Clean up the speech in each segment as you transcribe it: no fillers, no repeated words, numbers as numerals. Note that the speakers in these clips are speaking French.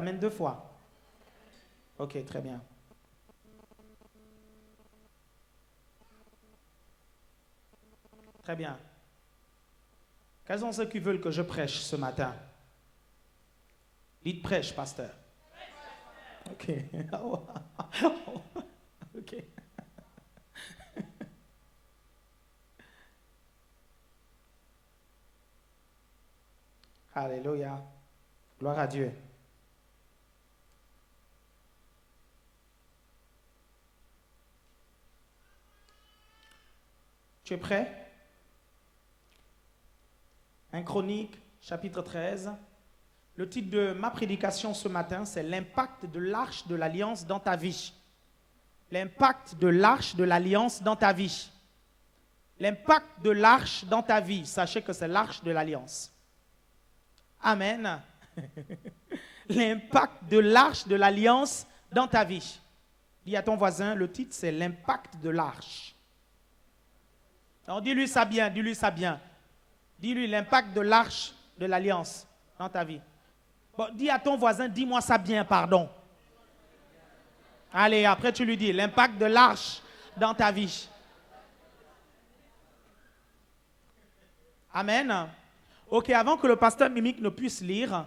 Amen 2 fois. Ok, très bien. Très bien. Quels sont ceux qui veulent que je prêche ce matin? Dites prêche, pasteur. Ok. Ok. Alléluia. Gloire à Dieu. Tu es prêt? 1 Chronique, chapitre 13. Le titre de ma prédication ce matin, c'est l'impact de l'arche de l'alliance dans ta vie. L'impact de l'arche de l'alliance dans ta vie. L'impact de l'arche dans ta vie. Sachez que c'est l'arche de l'alliance. Amen. L'impact de l'arche de l'alliance dans ta vie. Dis à ton voisin, le titre c'est l'impact de l'arche. Alors dis-lui ça bien, dis-lui ça bien. Dis-lui l'impact de l'arche de l'alliance dans ta vie. Bon, dis à ton voisin, dis-moi ça bien, pardon. Allez, après tu lui dis l'impact de l'arche dans ta vie. Amen. Ok, avant que le pasteur Mimic ne puisse lire,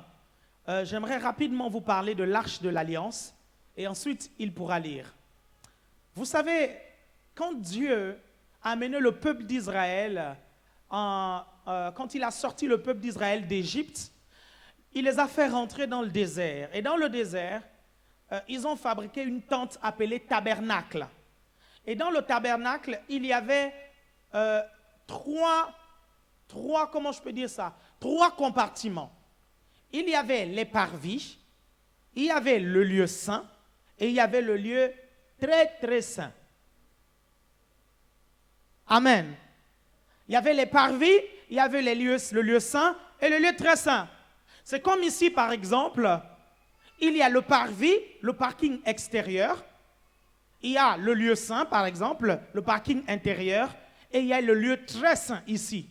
j'aimerais rapidement vous parler de l'arche de l'alliance et ensuite il pourra lire. Vous savez, quand Dieu a amené le peuple d'Israël, quand il a sorti le peuple d'Israël d'Égypte, il les a fait rentrer dans le désert. Et dans le désert, ils ont fabriqué une tente appelée tabernacle. Et dans le tabernacle, il y avait trois, comment je peux dire ça? 3 compartiments. Il y avait les parvis, il y avait le lieu saint et il y avait le lieu très très saint. Amen. Il y avait les parvis, il y avait le lieu saint et le lieu très saint. C'est comme ici par exemple, il y a le parvis, le parking extérieur, il y a le lieu saint par exemple, le parking intérieur et il y a le lieu très saint ici.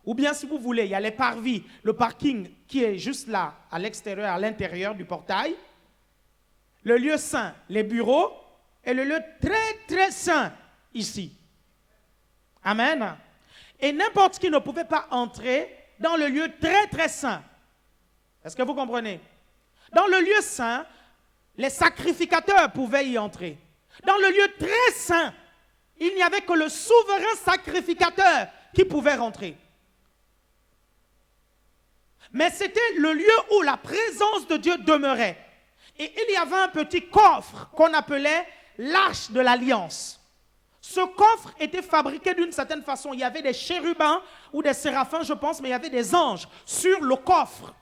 Ou bien, si vous voulez, il y a les parvis, le parking qui est juste là, à l'extérieur, à l'intérieur du portail. Le lieu saint, les bureaux. Et le lieu très, très saint, ici. Amen. Et n'importe qui ne pouvait pas entrer dans le lieu très, très saint. Est-ce que vous comprenez? Dans le lieu saint, les sacrificateurs pouvaient y entrer. Dans le lieu très saint, il n'y avait que le souverain sacrificateur qui pouvait rentrer. Mais c'était le lieu où la présence de Dieu demeurait. Et il y avait un petit coffre qu'on appelait l'arche de l'alliance. Ce coffre était fabriqué d'une certaine façon. Il y avait des chérubins ou des séraphins, je pense, mais il y avait des anges sur le coffre.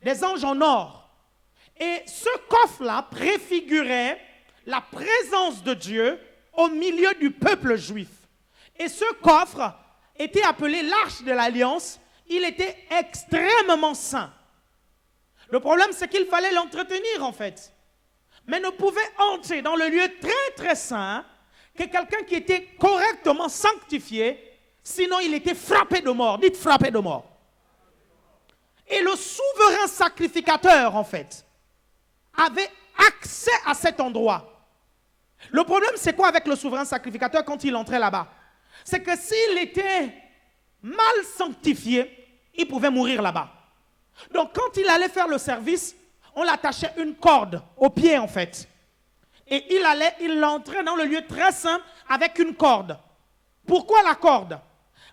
Des anges en or. Et ce coffre-là préfigurait la présence de Dieu au milieu du peuple juif. Et ce coffre était appelé l'arche de l'alliance. Il était extrêmement saint. Le problème, c'est qu'il fallait l'entretenir, en fait. Mais ne pouvait entrer dans le lieu très, très saint que quelqu'un qui était correctement sanctifié, sinon il était frappé de mort. Dites frappé de mort. Et le souverain sacrificateur, en fait, avait accès à cet endroit. Le problème, c'est quoi avec le souverain sacrificateur quand il entrait là-bas? C'est que s'il était mal sanctifié, il pouvait mourir là-bas. Donc quand il allait faire le service, on l'attachait une corde au pied en fait. Et il entrait dans le lieu très saint avec une corde. Pourquoi la corde?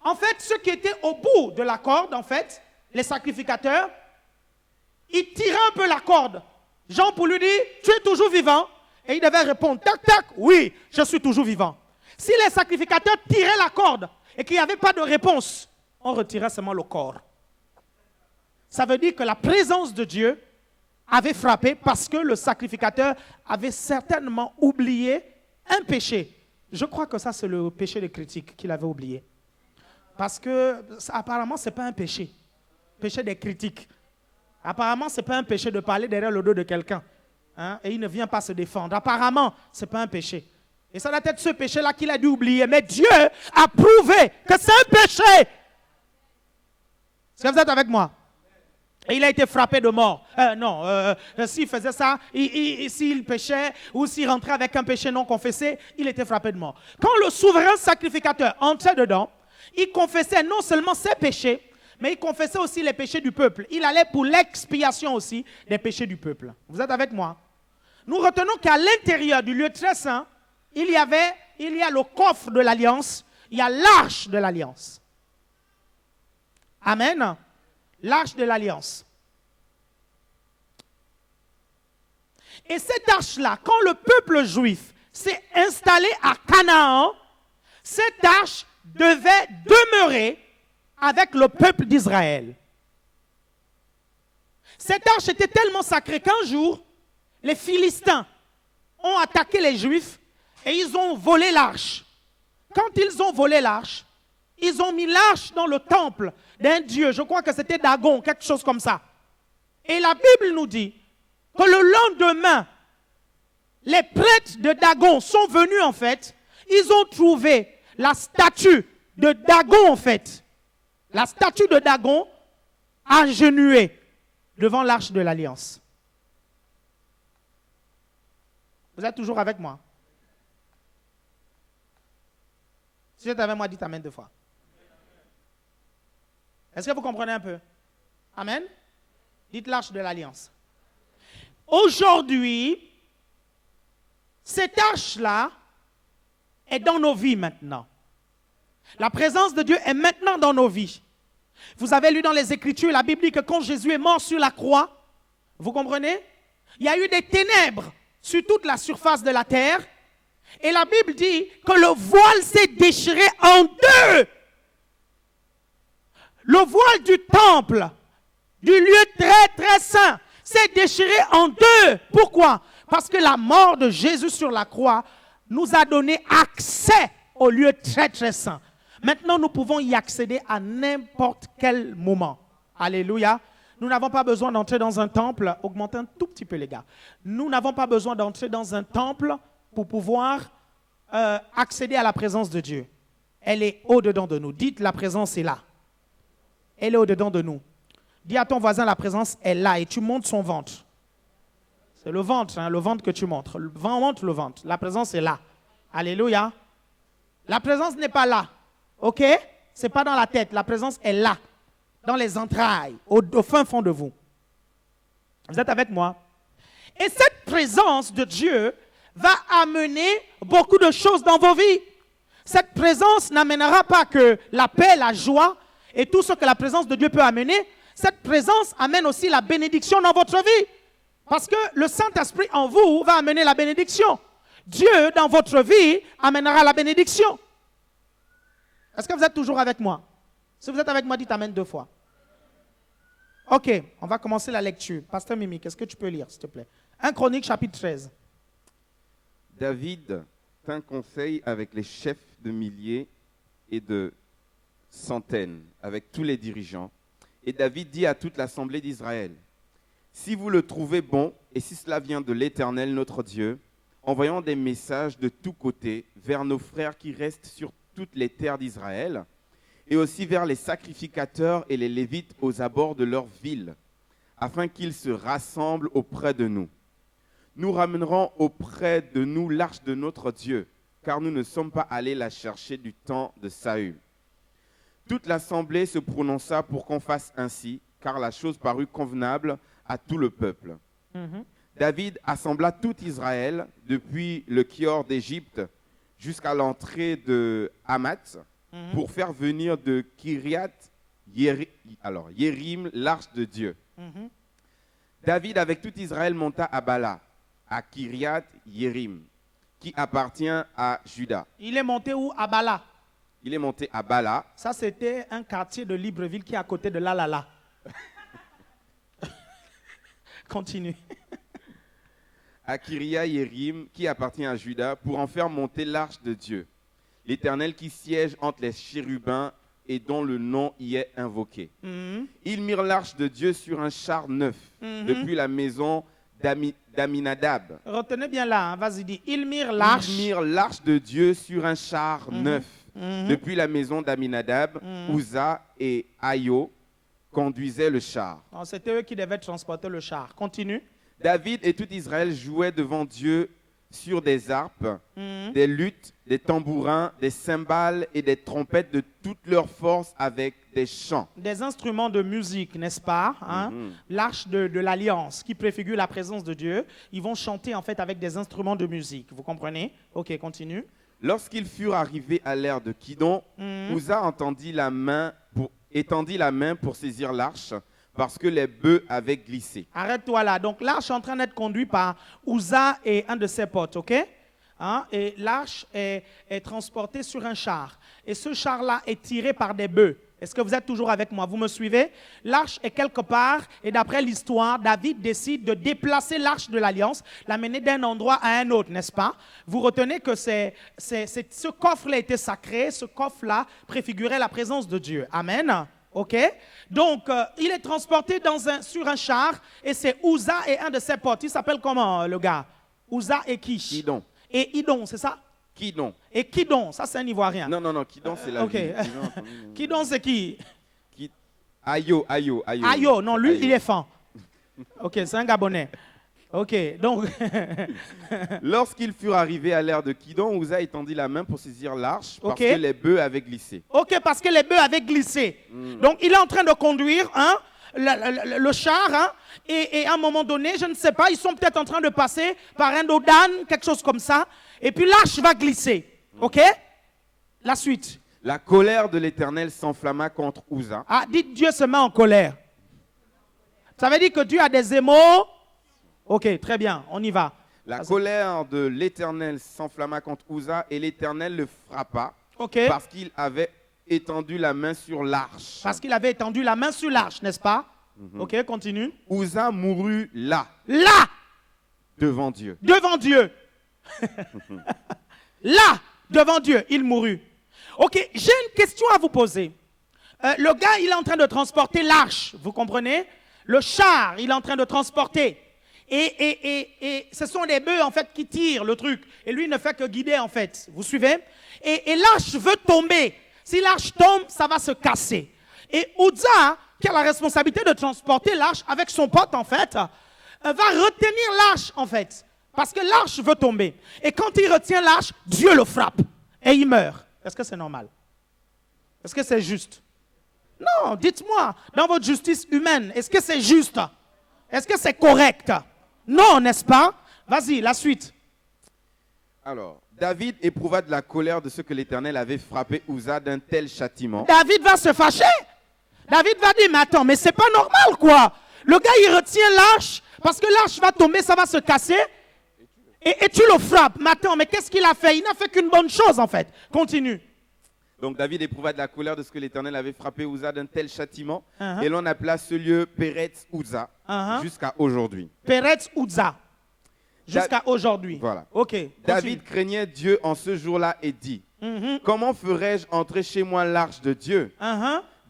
En fait, ceux qui étaient au bout de la corde, en fait, les sacrificateurs, ils tiraient un peu la corde. Jean pour lui dire, tu es toujours vivant? Et il devait répondre, tac, tac, oui, je suis toujours vivant. Si les sacrificateurs tiraient la corde et qu'il n'y avait pas de réponse, on retirait seulement le corps. Ça veut dire que la présence de Dieu avait frappé parce que le sacrificateur avait certainement oublié un péché. Je crois que ça, c'est le péché de critique qu'il avait oublié. Parce que, apparemment, ce n'est pas un péché. Péché des critiques. Apparemment, ce n'est pas un péché de parler derrière le dos de quelqu'un. Hein, et il ne vient pas se défendre. Apparemment, ce n'est pas un péché. Et ça doit être ce péché-là qu'il a dû oublier. Mais Dieu a prouvé que c'est un péché. Est-ce que vous êtes avec moi? Et il a été frappé de mort. S'il faisait ça, s'il péchait ou s'il rentrait avec un péché non confessé, il était frappé de mort. Quand le souverain sacrificateur entrait dedans, il confessait non seulement ses péchés, mais il confessait aussi les péchés du peuple. Il allait pour l'expiation aussi des péchés du peuple. Vous êtes avec moi? Nous retenons qu'à l'intérieur du lieu très saint, il y a le coffre de l'alliance, il y a l'arche de l'alliance. Amen. L'arche de l'alliance. Et cette arche-là, quand le peuple juif s'est installé à Canaan, cette arche devait demeurer avec le peuple d'Israël. Cette arche était tellement sacrée qu'un jour, les Philistins ont attaqué les Juifs et ils ont volé l'arche. Quand ils ont volé l'arche, ils ont mis l'arche dans le temple d'un dieu. Je crois que c'était Dagon, quelque chose comme ça. Et la Bible nous dit que le lendemain, les prêtres de Dagon sont venus en fait. Ils ont trouvé la statue de Dagon en fait. La statue de Dagon agenouillée devant l'arche de l'alliance. Vous êtes toujours avec moi? Si vous êtes avec moi, dites Amen 2 fois. Est-ce que vous comprenez un peu? Amen. Dites l'arche de l'alliance. Aujourd'hui, cette arche-là est dans nos vies maintenant. La présence de Dieu est maintenant dans nos vies. Vous avez lu dans les Écritures, la Bible dit que quand Jésus est mort sur la croix, vous comprenez? Il y a eu des ténèbres sur toute la surface de la terre. Et la Bible dit que le voile s'est déchiré en deux. Le voile du temple, du lieu très très saint, s'est déchiré en deux. Pourquoi? Parce que la mort de Jésus sur la croix nous a donné accès au lieu très très saint. Maintenant, nous pouvons y accéder à n'importe quel moment. Alléluia. Nous n'avons pas besoin d'entrer dans un temple. Augmentez un tout petit peu, les gars. Nous n'avons pas besoin d'entrer dans un temple pour pouvoir accéder à la présence de Dieu. Elle est au-dedans de nous. Dites, la présence est là. Elle est au-dedans de nous. Dis à ton voisin, la présence est là et tu montes son ventre. C'est le ventre, le ventre que tu montres. Montre le ventre. La présence est là. Alléluia. La présence n'est pas là. OK? Ce n'est pas dans la tête. La présence est là. Dans les entrailles. Au fin fond de vous. Vous êtes avec moi? Et cette présence de Dieu va amener beaucoup de choses dans vos vies. Cette présence n'amènera pas que la paix, la joie et tout ce que la présence de Dieu peut amener. Cette présence amène aussi la bénédiction dans votre vie. Parce que le Saint-Esprit en vous va amener la bénédiction. Dieu dans votre vie amènera la bénédiction. Est-ce que vous êtes toujours avec moi? Si vous êtes avec moi, dites Amen 2 fois. Ok, on va commencer la lecture. Pasteur Mimi, qu'est-ce que tu peux lire, s'il te plaît? 1 Chronique, chapitre 13. David tint conseil avec les chefs de milliers et de centaines, avec tous les dirigeants. Et David dit à toute l'assemblée d'Israël, « Si vous le trouvez bon, et si cela vient de l'Éternel notre Dieu, envoyons des messages de tous côtés vers nos frères qui restent sur toutes les terres d'Israël, et aussi vers les sacrificateurs et les Lévites aux abords de leur ville, afin qu'ils se rassemblent auprès de nous. Nous ramènerons auprès de nous l'arche de notre Dieu, car nous ne sommes pas allés la chercher du temps de Saül. » Toute l'assemblée se prononça pour qu'on fasse ainsi, car la chose parut convenable à tout le peuple. David assembla tout Israël, depuis le Kior d'Égypte jusqu'à l'entrée de Hamath, pour faire venir de Yérim l'arche de Dieu. David, avec tout Israël, monta à Bala, à Kiriath Yérim, qui appartient à Juda. Il est monté où? À Bala. Il est monté à Bala. Ça, c'était un quartier de Libreville qui est à côté de Lalala. Continue. À Kiriath Yérim, qui appartient à Juda, pour en faire monter l'arche de Dieu, l'Éternel qui siège entre les chérubins et dont le nom y est invoqué. Ils mirent l'arche de Dieu sur un char neuf, depuis la maison d'Aminadab. Retenez bien là, hein, vas-y, dis. Ils mirent l'arche. Ils mirent l'arche de Dieu sur un char neuf, depuis la maison d'Aminadab, Uza et Ayo, conduisaient le char. Non, c'était eux qui devaient transporter le char. Continue. David et tout Israël jouaient devant Dieu sur des harpes, des luttes, des tambourins, des cymbales et des trompettes de toute leur force avec des chants. Des instruments de musique, n'est-ce pas, hein? L'arche de l'Alliance qui préfigure la présence de Dieu. Ils vont chanter en fait avec des instruments de musique. Vous comprenez? Ok, continue. Lorsqu'ils furent arrivés à l'ère de Kidon, Uza étendit la main pour saisir l'arche parce que les bœufs avaient glissé. Arrête-toi là. Donc l'arche est en train d'être conduite par Uza et un de ses potes, ok? Hein? Et l'arche est transportée sur un char. Et ce char-là est tiré par des bœufs. Est-ce que vous êtes toujours avec moi? Vous me suivez? L'arche est quelque part et d'après l'histoire, David décide de déplacer l'arche de l'Alliance, l'amener d'un endroit à un autre, n'est-ce pas? Vous retenez que ce coffre-là était sacré, ce coffre-là préfigurait la présence de Dieu. Amen. Ok? Donc, il est transporté sur un char et c'est Uza et un de ses potes. Il s'appelle comment le gars? Uza et Kish. Kidon. Et Idon, c'est ça? Kidon. Et Kidon, ça c'est un Ivoirien. Non, Kidon c'est la ville. Kidon c'est qui? Ayo. Ayo, non, lui il est fan. Ok, c'est un Gabonais. Ok, donc... Lorsqu'ils furent arrivés à l'ère de Kidon, Uza étendit la main pour saisir l'arche parce Ok. que les bœufs avaient glissé. Ok, parce que les bœufs avaient glissé. Donc il est en train de conduire le char, hein, et à un moment donné, je ne sais pas, ils sont peut-être en train de passer par un d'âne, quelque chose comme ça, et puis l'arche va glisser. Ok? La suite. La colère de l'Éternel s'enflamma contre Uza. Ah, dites Dieu se met en colère. Ça veut dire que Dieu a des émotions. Ok, très bien, on y va. La colère de l'Éternel s'enflamma contre Uza et l'Éternel le frappa parce qu'il avait étendu la main sur l'arche. Parce qu'il avait étendu la main sur l'arche, n'est-ce pas? Ok, continue. Uza mourut là, devant Dieu. Devant Dieu. Là, devant Dieu, il mourut. Ok, j'ai une question à vous poser. Le gars, il est en train de transporter l'arche, vous comprenez? Le char, il est en train de transporter. Et ce sont des bœufs, en fait, qui tirent le truc. Et lui, il ne fait que guider, en fait. Vous suivez? Et l'arche veut tomber. Si l'arche tombe, ça va se casser. Et Uza, qui a la responsabilité de transporter l'arche avec son pote, en fait, va retenir l'arche, en fait. Parce que l'arche veut tomber. Et quand il retient l'arche, Dieu le frappe. Et il meurt. Est-ce que c'est normal? Est-ce que c'est juste? Non, dites-moi, dans votre justice humaine, est-ce que c'est juste? Est-ce que c'est correct? Non, n'est-ce pas? Vas-y, la suite. Alors, David éprouva de la colère de ce que l'Éternel avait frappé Uza d'un tel châtiment. David va se fâcher. David va dire, mais attends, mais c'est pas normal, quoi. Le gars, il retient l'arche, parce que l'arche va tomber, ça va se casser, et tu le frappes. Mais attends, mais qu'est-ce qu'il a fait? Il n'a fait qu'une bonne chose, en fait. Continue. Donc David éprouva de la colère de ce que l'Éternel avait frappé Uza d'un tel châtiment, et l'on appela ce lieu Péretz Uza jusqu'à aujourd'hui. Péretz Uza. Jusqu'à aujourd'hui. Voilà. Ok. Continue. David craignait Dieu en ce jour-là et dit, comment ferais-je entrer chez moi l'arche de Dieu?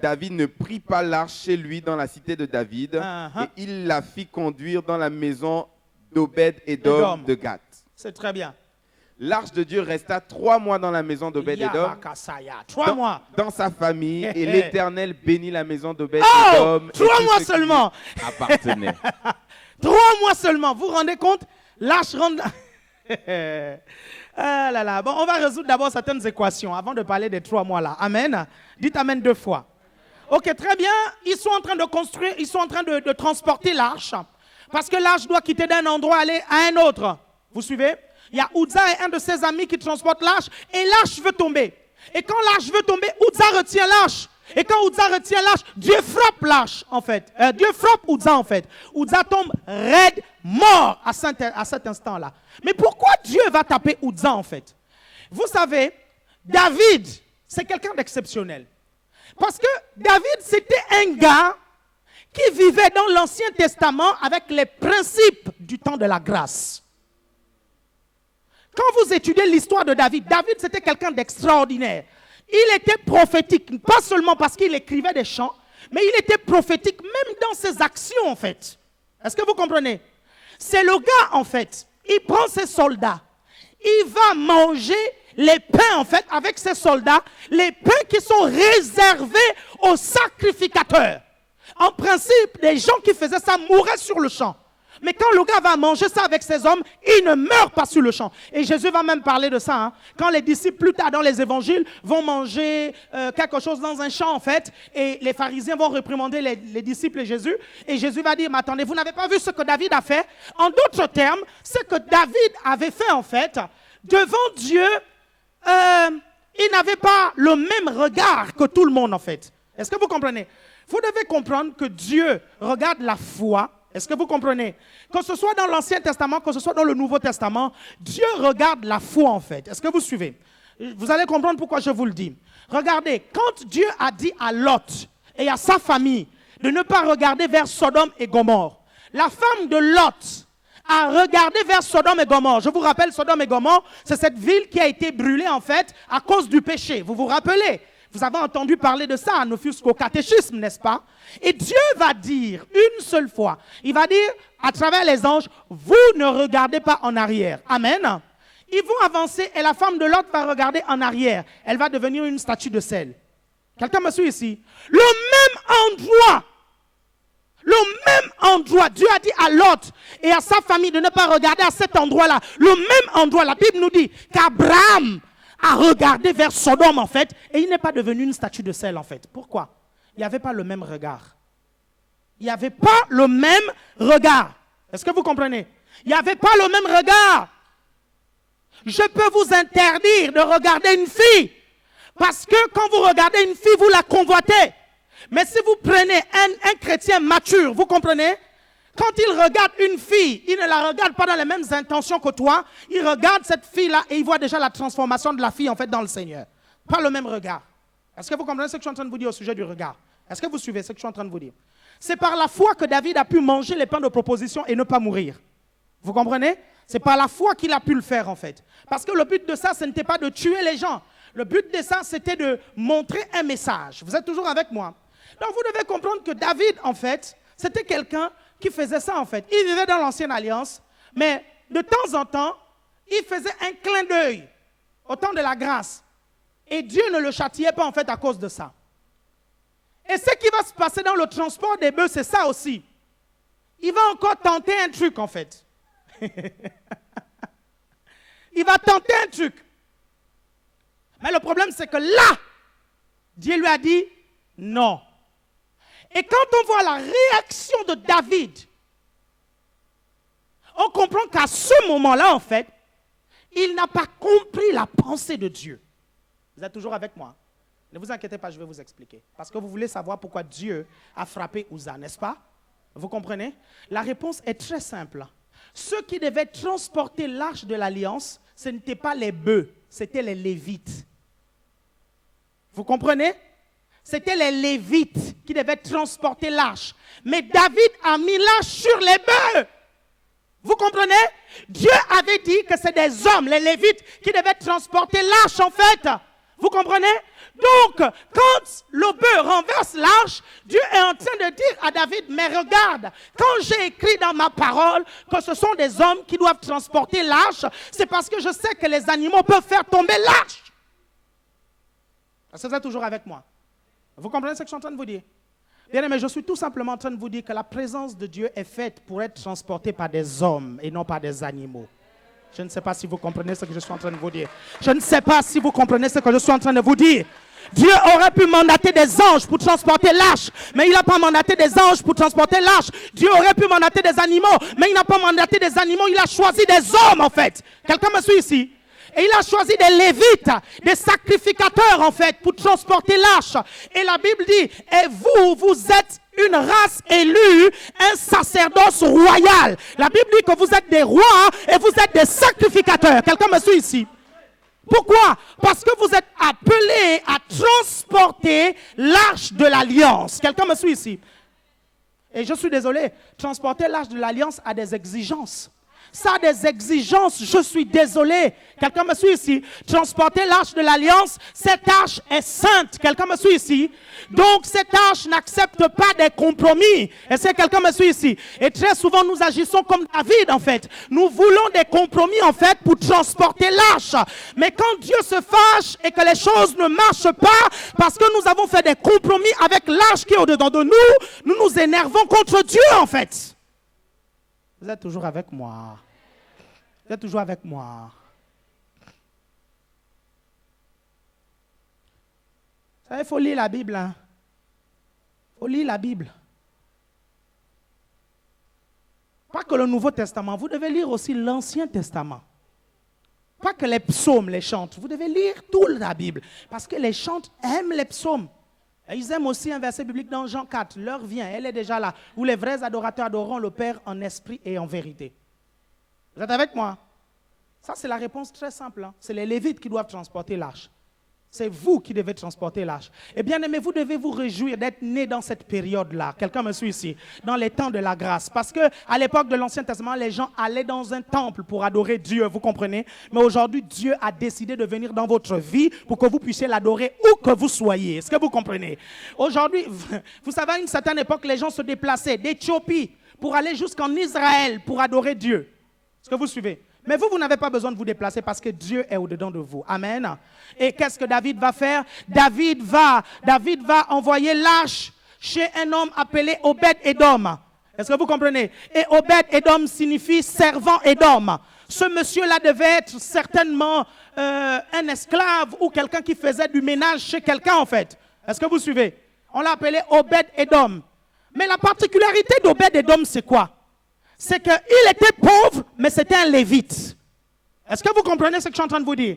David ne prit pas l'arche chez lui dans la cité de David, et il la fit conduire dans la maison d'Obed-Édom de Gath. C'est très bien. L'arche de Dieu resta 3 mois dans la maison d'Obed-Édom, 3 mois. dans sa famille, et l'Éternel bénit la maison d'Obed-Édom. 3 mois seulement. Appartenait. 3 mois seulement. Vous vous rendez compte? L'arche rentre... Ah là là. Bon, on va résoudre d'abord certaines équations avant de parler des 3 mois là. Amen. Dites amen 2 fois. Ok, très bien. Ils sont en train de construire, ils sont en train de transporter l'arche. Parce que l'arche doit quitter d'un endroit aller à un autre. Vous suivez? Il y a Uza et un de ses amis qui transportent l'arche et l'arche veut tomber. Et quand l'arche veut tomber, Uza retient l'arche. Et quand Uza retient l'arche, Dieu frappe l'arche en fait. Dieu frappe Uza en fait. Uza tombe raide, mort à cet instant-là. Mais pourquoi Dieu va taper Uza en fait? Vous savez, David, c'est quelqu'un d'exceptionnel. Parce que David, c'était un gars qui vivait dans l'Ancien Testament avec les principes du temps de la grâce. Quand vous étudiez l'histoire de David, David c'était quelqu'un d'extraordinaire. Il était prophétique, pas seulement parce qu'il écrivait des chants, mais il était prophétique même dans ses actions en fait. Est-ce que vous comprenez? C'est le gars en fait, il prend ses soldats, il va manger les pains en fait avec ses soldats, les pains qui sont réservés aux sacrificateurs. En principe, les gens qui faisaient ça mouraient sur le champ. Mais quand le gars va manger ça avec ses hommes, il ne meurt pas sur le champ. Et Jésus va même parler de ça. Hein. Quand les disciples, plus tard dans les évangiles, vont manger quelque chose dans un champ, en fait, et les pharisiens vont réprimander les disciples et Jésus va dire, mais attendez, vous n'avez pas vu ce que David a fait? En d'autres termes, ce que David avait fait, en fait, devant Dieu, il n'avait pas le même regard que tout le monde, en fait. Est-ce que vous comprenez? Vous devez comprendre que Dieu regarde la foi. Est-ce que vous comprenez? Que ce soit dans l'Ancien Testament, que ce soit dans le Nouveau Testament, Dieu regarde la foi en fait. Est-ce que vous suivez? Vous allez comprendre pourquoi je vous le dis. Regardez, quand Dieu a dit à Lot et à sa famille de ne pas regarder vers Sodome et Gomorrhe, la femme de Lot a regardé vers Sodome et Gomorrhe. Je vous rappelle, Sodome et Gomorrhe, c'est cette ville qui a été brûlée en fait à cause du péché. Vous vous rappelez? Vous avez entendu parler de ça, ne fût-ce qu'au catéchisme, n'est-ce pas? Et Dieu va dire une seule fois, il va dire à travers les anges, vous ne regardez pas en arrière. Amen. Ils vont avancer et la femme de Lot va regarder en arrière. Elle va devenir une statue de sel. Quelqu'un me suit ici? Le même endroit, Dieu a dit à Lot et à sa famille de ne pas regarder à cet endroit-là. Le même endroit, la Bible nous dit qu'Abraham a regardé vers Sodome en fait, et il n'est pas devenu une statue de sel en fait. Pourquoi? Il n'y avait pas le même regard. Il n'y avait pas le même regard. Est-ce que vous comprenez? Il n'y avait pas le même regard. Je peux vous interdire de regarder une fille, parce que quand vous regardez une fille, vous la convoitez. Mais si vous prenez un chrétien mature, vous comprenez? Quand il regarde une fille, il ne la regarde pas dans les mêmes intentions que toi. Il regarde cette fille-là et il voit déjà la transformation de la fille en fait dans le Seigneur. Pas le même regard. Est-ce que vous comprenez ce que je suis en train de vous dire au sujet du regard? Est-ce que vous suivez ce que je suis en train de vous dire? C'est par la foi que David a pu manger les pains de proposition et ne pas mourir. Vous comprenez? C'est par la foi qu'il a pu le faire en fait. Parce que le but de ça, ce n'était pas de tuer les gens. Le but de ça, c'était de montrer un message. Vous êtes toujours avec moi? Donc vous devez comprendre que David en fait, c'était quelqu'un qui faisait ça en fait. Il vivait dans l'ancienne alliance, mais de temps en temps, il faisait un clin d'œil au temps de la grâce. Et Dieu ne le châtiait pas en fait à cause de ça. Et ce qui va se passer dans le transport des bœufs, c'est ça aussi. Il va encore tenter un truc en fait. Il va tenter un truc. Mais le problème c'est que là, Dieu lui a dit non. Et quand on voit la réaction de David, on comprend qu'à ce moment-là, en fait, il n'a pas compris la pensée de Dieu. Vous êtes toujours avec moi? Ne vous inquiétez pas, je vais vous expliquer. Parce que vous voulez savoir pourquoi Dieu a frappé Uza, n'est-ce pas? Vous comprenez? La réponse est très simple. Ceux qui devaient transporter l'arche de l'alliance, ce n'étaient pas les bœufs, c'était les Lévites. Vous comprenez? C'était les Lévites qui devaient transporter l'arche. Mais David a mis l'arche sur les bœufs. Vous comprenez? Dieu avait dit que c'est des hommes, les Lévites, qui devaient transporter l'arche en fait. Vous comprenez? Donc, quand le bœuf renverse l'arche, Dieu est en train de dire à David, mais regarde, quand j'ai écrit dans ma parole que ce sont des hommes qui doivent transporter l'arche, c'est parce que je sais que les animaux peuvent faire tomber l'arche. Est-ce que vous êtes toujours avec moi? Vous comprenez ce que je suis en train de vous dire? Bien aimé, je suis tout simplement en train de vous dire que la présence de Dieu est faite pour être transportée par des hommes et non par des animaux. Je ne sais pas si vous comprenez ce que je suis en train de vous dire. Je ne sais pas si vous comprenez ce que je suis en train de vous dire. Dieu aurait pu mandater des anges pour transporter l'arche, mais il n'a pas mandaté des anges pour transporter l'arche. Dieu aurait pu mandater des animaux, mais il n'a pas mandaté des animaux, il a choisi des hommes en fait. Quelqu'un me suit ici? Et il a choisi des Lévites, des sacrificateurs en fait, pour transporter l'arche. Et la Bible dit, et vous, vous êtes une race élue, un sacerdoce royal. La Bible dit que vous êtes des rois et vous êtes des sacrificateurs. Quelqu'un me suit ici? Pourquoi? Parce que vous êtes appelés à transporter l'arche de l'alliance. Quelqu'un me suit ici? Et je suis désolé, transporter l'arche de l'alliance a des exigences. Ça a des exigences, je suis désolé. Quelqu'un me suit ici? Transporter l'arche de l'alliance, cette arche est sainte. Quelqu'un me suit ici? Donc cette arche n'accepte pas des compromis. Est-ce que quelqu'un me suit ici? Et très souvent nous agissons comme David en fait. Nous voulons des compromis en fait pour transporter l'arche. Mais quand Dieu se fâche et que les choses ne marchent pas parce que nous avons fait des compromis avec l'arche qui est au-dedans de nous, nous nous énervons contre Dieu en fait. Vous êtes toujours avec moi. Vous êtes toujours avec moi. Vous savez, il faut lire la Bible. Il faut lire la Bible. Pas que le Nouveau Testament, vous devez lire aussi l'Ancien Testament. Pas que les psaumes les chantent, vous devez lire toute la Bible. Parce que les chantes aiment les psaumes. Et ils aiment aussi un verset biblique dans Jean 4. L'heure vient, elle est déjà là, où les vrais adorateurs adoreront le Père en esprit et en vérité. Vous êtes avec moi? Ça, c'est la réponse très simple. Hein. C'est les Lévites qui doivent transporter l'arche. C'est vous qui devez transporter l'arche. Et bien aimé, vous devez vous réjouir d'être né dans cette période-là. Quelqu'un me suit ici, dans les temps de la grâce. Parce qu'à l'époque de l'Ancien Testament, les gens allaient dans un temple pour adorer Dieu, vous comprenez? Mais aujourd'hui, Dieu a décidé de venir dans votre vie pour que vous puissiez l'adorer où que vous soyez. Est-ce que vous comprenez? Aujourd'hui, vous savez, à une certaine époque, les gens se déplaçaient d'Éthiopie pour aller jusqu'en Israël pour adorer Dieu. Est-ce que vous suivez? Mais vous n'avez pas besoin de vous déplacer parce que Dieu est au-dedans de vous. Amen. Et qu'est-ce que David va faire? David va envoyer l'arche chez un homme appelé Obed-Édom. Est-ce que vous comprenez? Et Obed-Édom signifie servant Édom. Ce monsieur-là devait être certainement un esclave ou quelqu'un qui faisait du ménage chez quelqu'un en fait. Est-ce que vous suivez? On l'a appelé Obed-Édom. Mais la particularité d'Obed-Édom, c'est quoi? C'est qu'il était pauvre, mais c'était un lévite. Est-ce que vous comprenez ce que je suis en train de vous dire?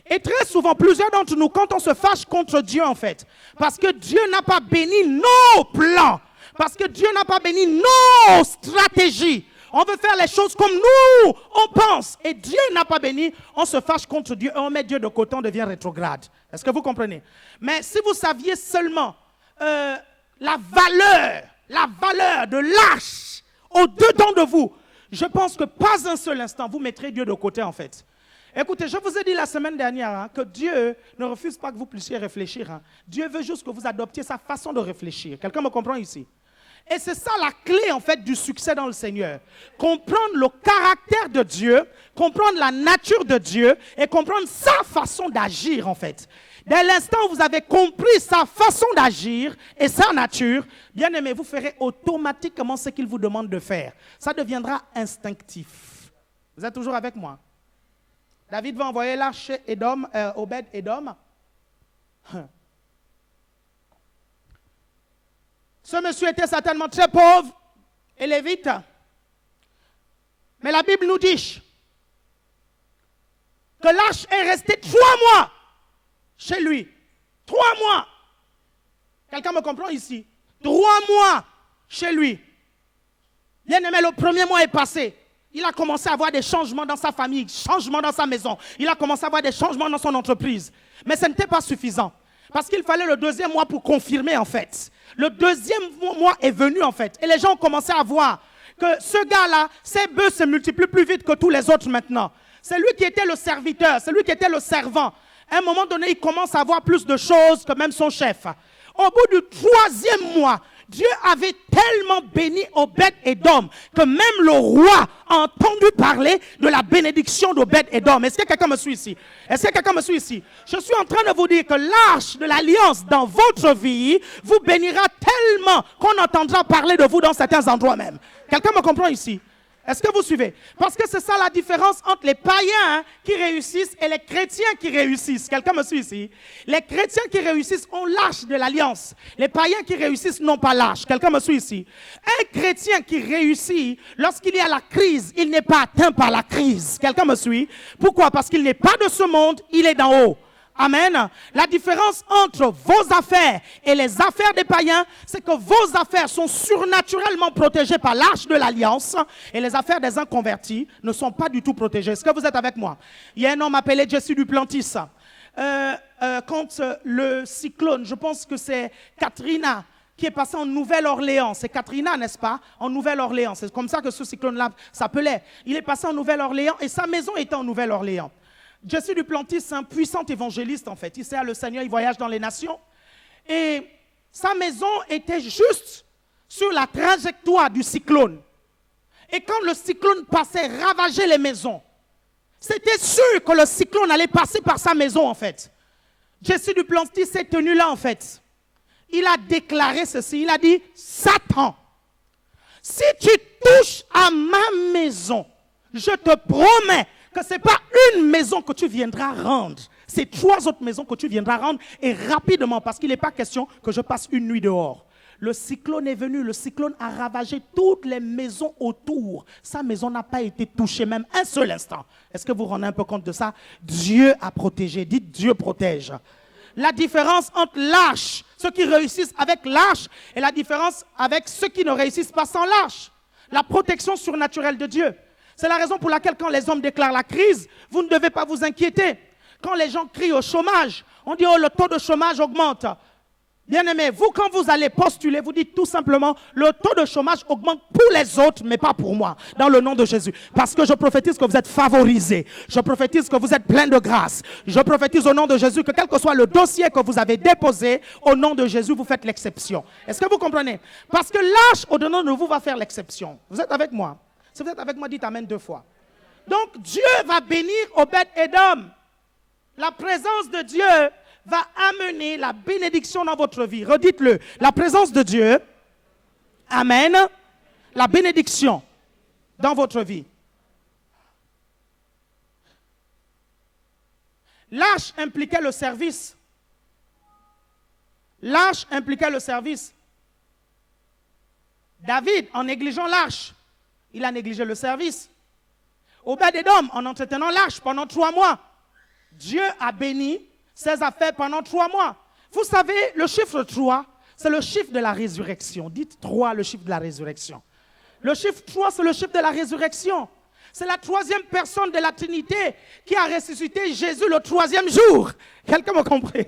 Et très souvent, plusieurs d'entre nous, quand on se fâche contre Dieu, en fait, parce que Dieu n'a pas béni nos plans, parce que Dieu n'a pas béni nos stratégies, on veut faire les choses comme nous, on pense, et Dieu n'a pas béni, on se fâche contre Dieu, et on met Dieu de côté, on devient rétrograde. Est-ce que vous comprenez? Mais si vous saviez seulement la valeur de l'arche, au-dedans de vous, je pense que pas un seul instant, vous mettrez Dieu de côté en fait. Écoutez, je vous ai dit la semaine dernière que Dieu ne refuse pas que vous puissiez réfléchir. Dieu veut juste que vous adoptiez sa façon de réfléchir. Quelqu'un me comprend ici? Et c'est ça la clé en fait du succès dans le Seigneur. Comprendre le caractère de Dieu, comprendre la nature de Dieu et comprendre sa façon d'agir en fait. Dès l'instant où vous avez compris sa façon d'agir et sa nature, bien aimé, vous ferez automatiquement ce qu'il vous demande de faire. Ça deviendra instinctif. Vous êtes toujours avec moi? David va envoyer l'arche chez Obed-Édom. Ce monsieur était certainement très pauvre et lévite. Mais la Bible nous dit que l'arche est restée 3 mois chez lui. 3 mois. Quelqu'un me comprend ici? 3 mois chez lui. Bien aimé, le premier mois est passé. Il a commencé à avoir des changements dans sa famille, changements dans sa maison. Il a commencé à avoir des changements dans son entreprise. Mais ce n'était pas suffisant. Parce qu'il fallait le 2e mois pour confirmer en fait. Le 2e mois est venu en fait. Et les gens ont commencé à voir que ce gars-là, ses bœufs se multiplient plus vite que tous les autres maintenant. C'est lui qui était le serviteur, c'est lui qui était le servant. À un moment donné, il commence à avoir plus de choses que même son chef. Au bout du 3e mois, Dieu avait tellement béni Obed-Édom que même le roi a entendu parler de la bénédiction d'Obed-Édom. Est-ce que quelqu'un me suit ici? Est-ce que quelqu'un me suit ici? Je suis en train de vous dire que l'arche de l'alliance dans votre vie vous bénira tellement qu'on entendra parler de vous dans certains endroits même. Quelqu'un me comprend ici? Est-ce que vous suivez? Parce que c'est ça la différence entre les païens qui réussissent et les chrétiens qui réussissent. Quelqu'un me suit ici? Les chrétiens qui réussissent ont l'arche de l'alliance. Les païens qui réussissent n'ont pas l'arche. Quelqu'un me suit ici? Un chrétien qui réussit, lorsqu'il y a la crise, il n'est pas atteint par la crise. Quelqu'un me suit? Pourquoi? Parce qu'il n'est pas de ce monde, il est d'en haut. Amen. La différence entre vos affaires et les affaires des païens, c'est que vos affaires sont surnaturellement protégées par l'arche de l'alliance et les affaires des inconvertis ne sont pas du tout protégées. Est-ce que vous êtes avec moi? Il y a un homme appelé Jesse Duplantis. Quand le cyclone, je pense que c'est Katrina, qui est passé en Nouvelle-Orléans. C'est Katrina, n'est-ce pas? En Nouvelle-Orléans. C'est comme ça que ce cyclone-là s'appelait. Il est passé en Nouvelle-Orléans et sa maison était en Nouvelle-Orléans. Jesse Duplantis, c'est un puissant évangéliste en fait. Il sert le Seigneur, il voyage dans les nations. Et sa maison était juste sur la trajectoire du cyclone. Et quand le cyclone passait, ravageait les maisons, c'était sûr que le cyclone allait passer par sa maison en fait. Jesse Duplantis s'est tenu là en fait. Il a déclaré ceci, il a dit, Satan, si tu touches à ma maison, je te promets que ce n'est pas une maison que tu viendras rendre. C'est 3 autres maisons que tu viendras rendre et rapidement parce qu'il n'est pas question que je passe une nuit dehors. Le cyclone est venu, le cyclone a ravagé toutes les maisons autour. Sa maison n'a pas été touchée même un seul instant. Est-ce que vous vous rendez un peu compte de ça? Dieu a protégé, dites Dieu protège. La différence entre lâches, ceux qui réussissent avec lâches, et la différence avec ceux qui ne réussissent pas sans lâches. La protection surnaturelle de Dieu. C'est la raison pour laquelle quand les hommes déclarent la crise, vous ne devez pas vous inquiéter. Quand les gens crient au chômage, on dit « Oh, le taux de chômage augmente ». Bien-aimés, vous, quand vous allez postuler, vous dites tout simplement, le taux de chômage augmente pour les autres, mais pas pour moi, dans le nom de Jésus. Parce que je prophétise que vous êtes favorisés. Je prophétise que vous êtes plein de grâce. Je prophétise au nom de Jésus que quel que soit le dossier que vous avez déposé, au nom de Jésus, vous faites l'exception. Est-ce que vous comprenez? Parce que l'âge au-dedans de vous va faire l'exception. Vous êtes avec moi? Si vous êtes avec moi, dites Amen 2 fois. Donc, Dieu va bénir Obed-Édom. La présence de Dieu va amener la bénédiction dans votre vie. Redites-le. La présence de Dieu amène la bénédiction dans votre vie. Lâche impliquait le service. Lâche impliquait le service. David, en négligeant lâche, il a négligé le service. Obed-Édom, en entretenant lâche pendant 3 mois, Dieu a béni ses affaires pendant 3 mois. Vous savez, le chiffre 3, c'est le chiffre de la résurrection. Dites 3, le chiffre de la résurrection. Le chiffre 3, c'est le chiffre de la résurrection. C'est la 3e personne de la Trinité qui a ressuscité Jésus le 3e jour. Quelqu'un m'a compris?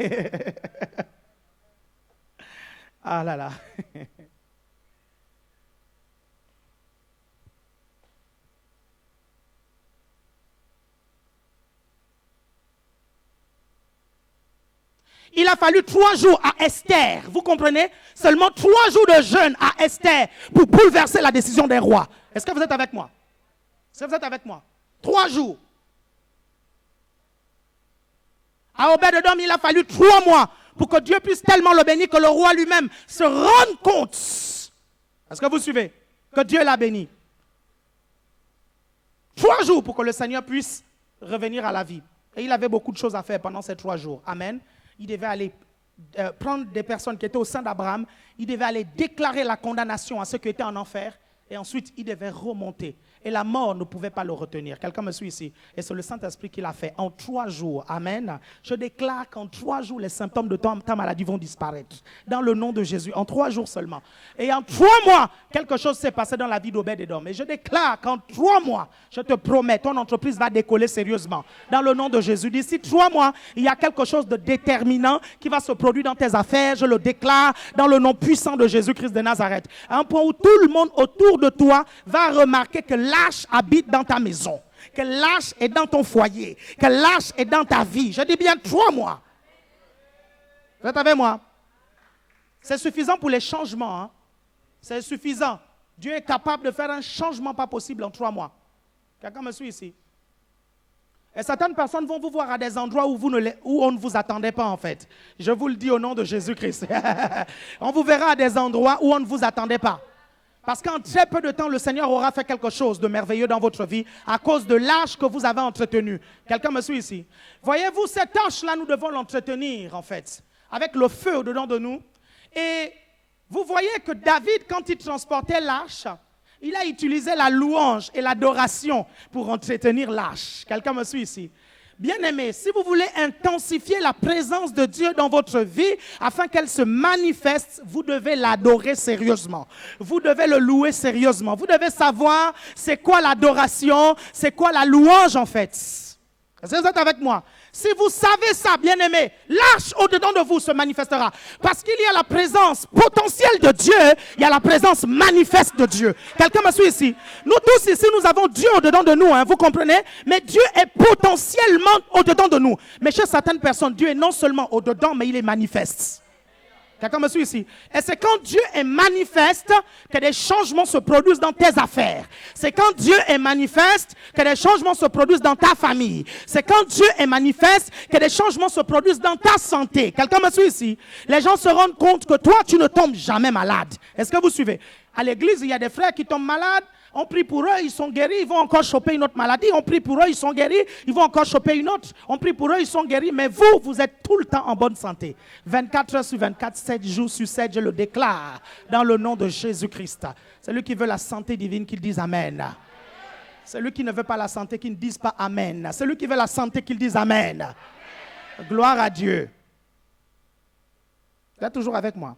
Ah là là. Il a fallu 3 jours à Esther, vous comprenez? Seulement 3 jours de jeûne à Esther pour bouleverser la décision des rois. Est-ce que vous êtes avec moi? Est-ce que vous êtes avec moi? 3 jours. À Obed-Édom, il a fallu 3 mois pour que Dieu puisse tellement le bénir que le roi lui-même se rende compte. Est-ce que vous suivez? Que Dieu l'a béni. 3 jours pour que le Seigneur puisse revenir à la vie. Et il avait beaucoup de choses à faire pendant ces 3 jours. Amen. Il devait aller prendre des personnes qui étaient au sein d'Abraham. Il devait aller déclarer la condamnation à ceux qui étaient en enfer. Et ensuite, il devait remonter. Et la mort ne pouvait pas le retenir. Quelqu'un me suit ici. Et c'est le Saint-Esprit qui l'a fait. En 3 jours, amen. Je déclare qu'en 3 jours, les symptômes de ta maladie vont disparaître. Dans le nom de Jésus. En 3 jours seulement. Et en 3 mois, quelque chose s'est passé dans la vie d'Obed-Édom. Et je déclare qu'en 3 mois, je te promets, ton entreprise va décoller sérieusement. Dans le nom de Jésus. D'ici 3 mois, il y a quelque chose de déterminant qui va se produire dans tes affaires. Je le déclare dans le nom puissant de Jésus-Christ de Nazareth. À un point où tout le monde autour de toi va remarquer que lâche habite dans ta maison, que lâche est dans ton foyer, que lâche est dans ta vie. Je dis bien 3 mois. Vous êtes avec moi? C'est suffisant pour les changements. Hein? C'est suffisant. Dieu est capable de faire un changement pas possible en 3 mois. Quelqu'un me suit ici? Et certaines personnes vont vous voir à des endroits où on ne vous attendait pas en fait. Je vous le dis au nom de Jésus-Christ. On vous verra à des endroits où on ne vous attendait pas. Parce qu'en très peu de temps, le Seigneur aura fait quelque chose de merveilleux dans votre vie à cause de l'âge que vous avez entretenu. Quelqu'un me suit ici? Voyez-vous, cette tâche-là, nous devons l'entretenir, en fait, avec le feu au-dedans de nous. Et vous voyez que David, quand il transportait l'arche, il a utilisé la louange et l'adoration pour entretenir l'arche. Quelqu'un me suit ici? Bien-aimés, si vous voulez intensifier la présence de Dieu dans votre vie, afin qu'elle se manifeste, vous devez l'adorer sérieusement. Vous devez le louer sérieusement. Vous devez savoir c'est quoi l'adoration, c'est quoi la louange en fait. Est-ce que vous êtes avec moi? Si vous savez ça, bien-aimé, l'arche au-dedans de vous se manifestera. Parce qu'il y a la présence potentielle de Dieu, il y a la présence manifeste de Dieu. Quelqu'un me suit ici? Nous tous ici, nous avons Dieu au-dedans de nous, hein, vous comprenez? Mais Dieu est potentiellement au-dedans de nous. Mais chez certaines personnes, Dieu est non seulement au-dedans, mais il est manifeste. Quelqu'un me suit ici? Et c'est quand Dieu est manifeste que des changements se produisent dans tes affaires. C'est quand Dieu est manifeste que des changements se produisent dans ta famille. C'est quand Dieu est manifeste que des changements se produisent dans ta santé. Quelqu'un me suit ici? Les gens se rendent compte que toi, tu ne tombes jamais malade. Est-ce que vous suivez? À l'église, il y a des frères qui tombent malades. On prie pour eux, ils sont guéris, ils vont encore choper une autre maladie. On prie pour eux, ils sont guéris, ils vont encore choper une autre. On prie pour eux, ils sont guéris. Mais vous, vous êtes tout le temps en bonne santé. 24 heures sur 24, 7 jours sur 7, je le déclare dans le nom de Jésus-Christ. Celui qui veut la santé divine, qu'il dise Amen. Celui qui ne veut pas la santé, qu'il ne dise pas Amen. Celui qui veut la santé, qu'il dise Amen. Gloire à Dieu. Vous êtes toujours avec moi?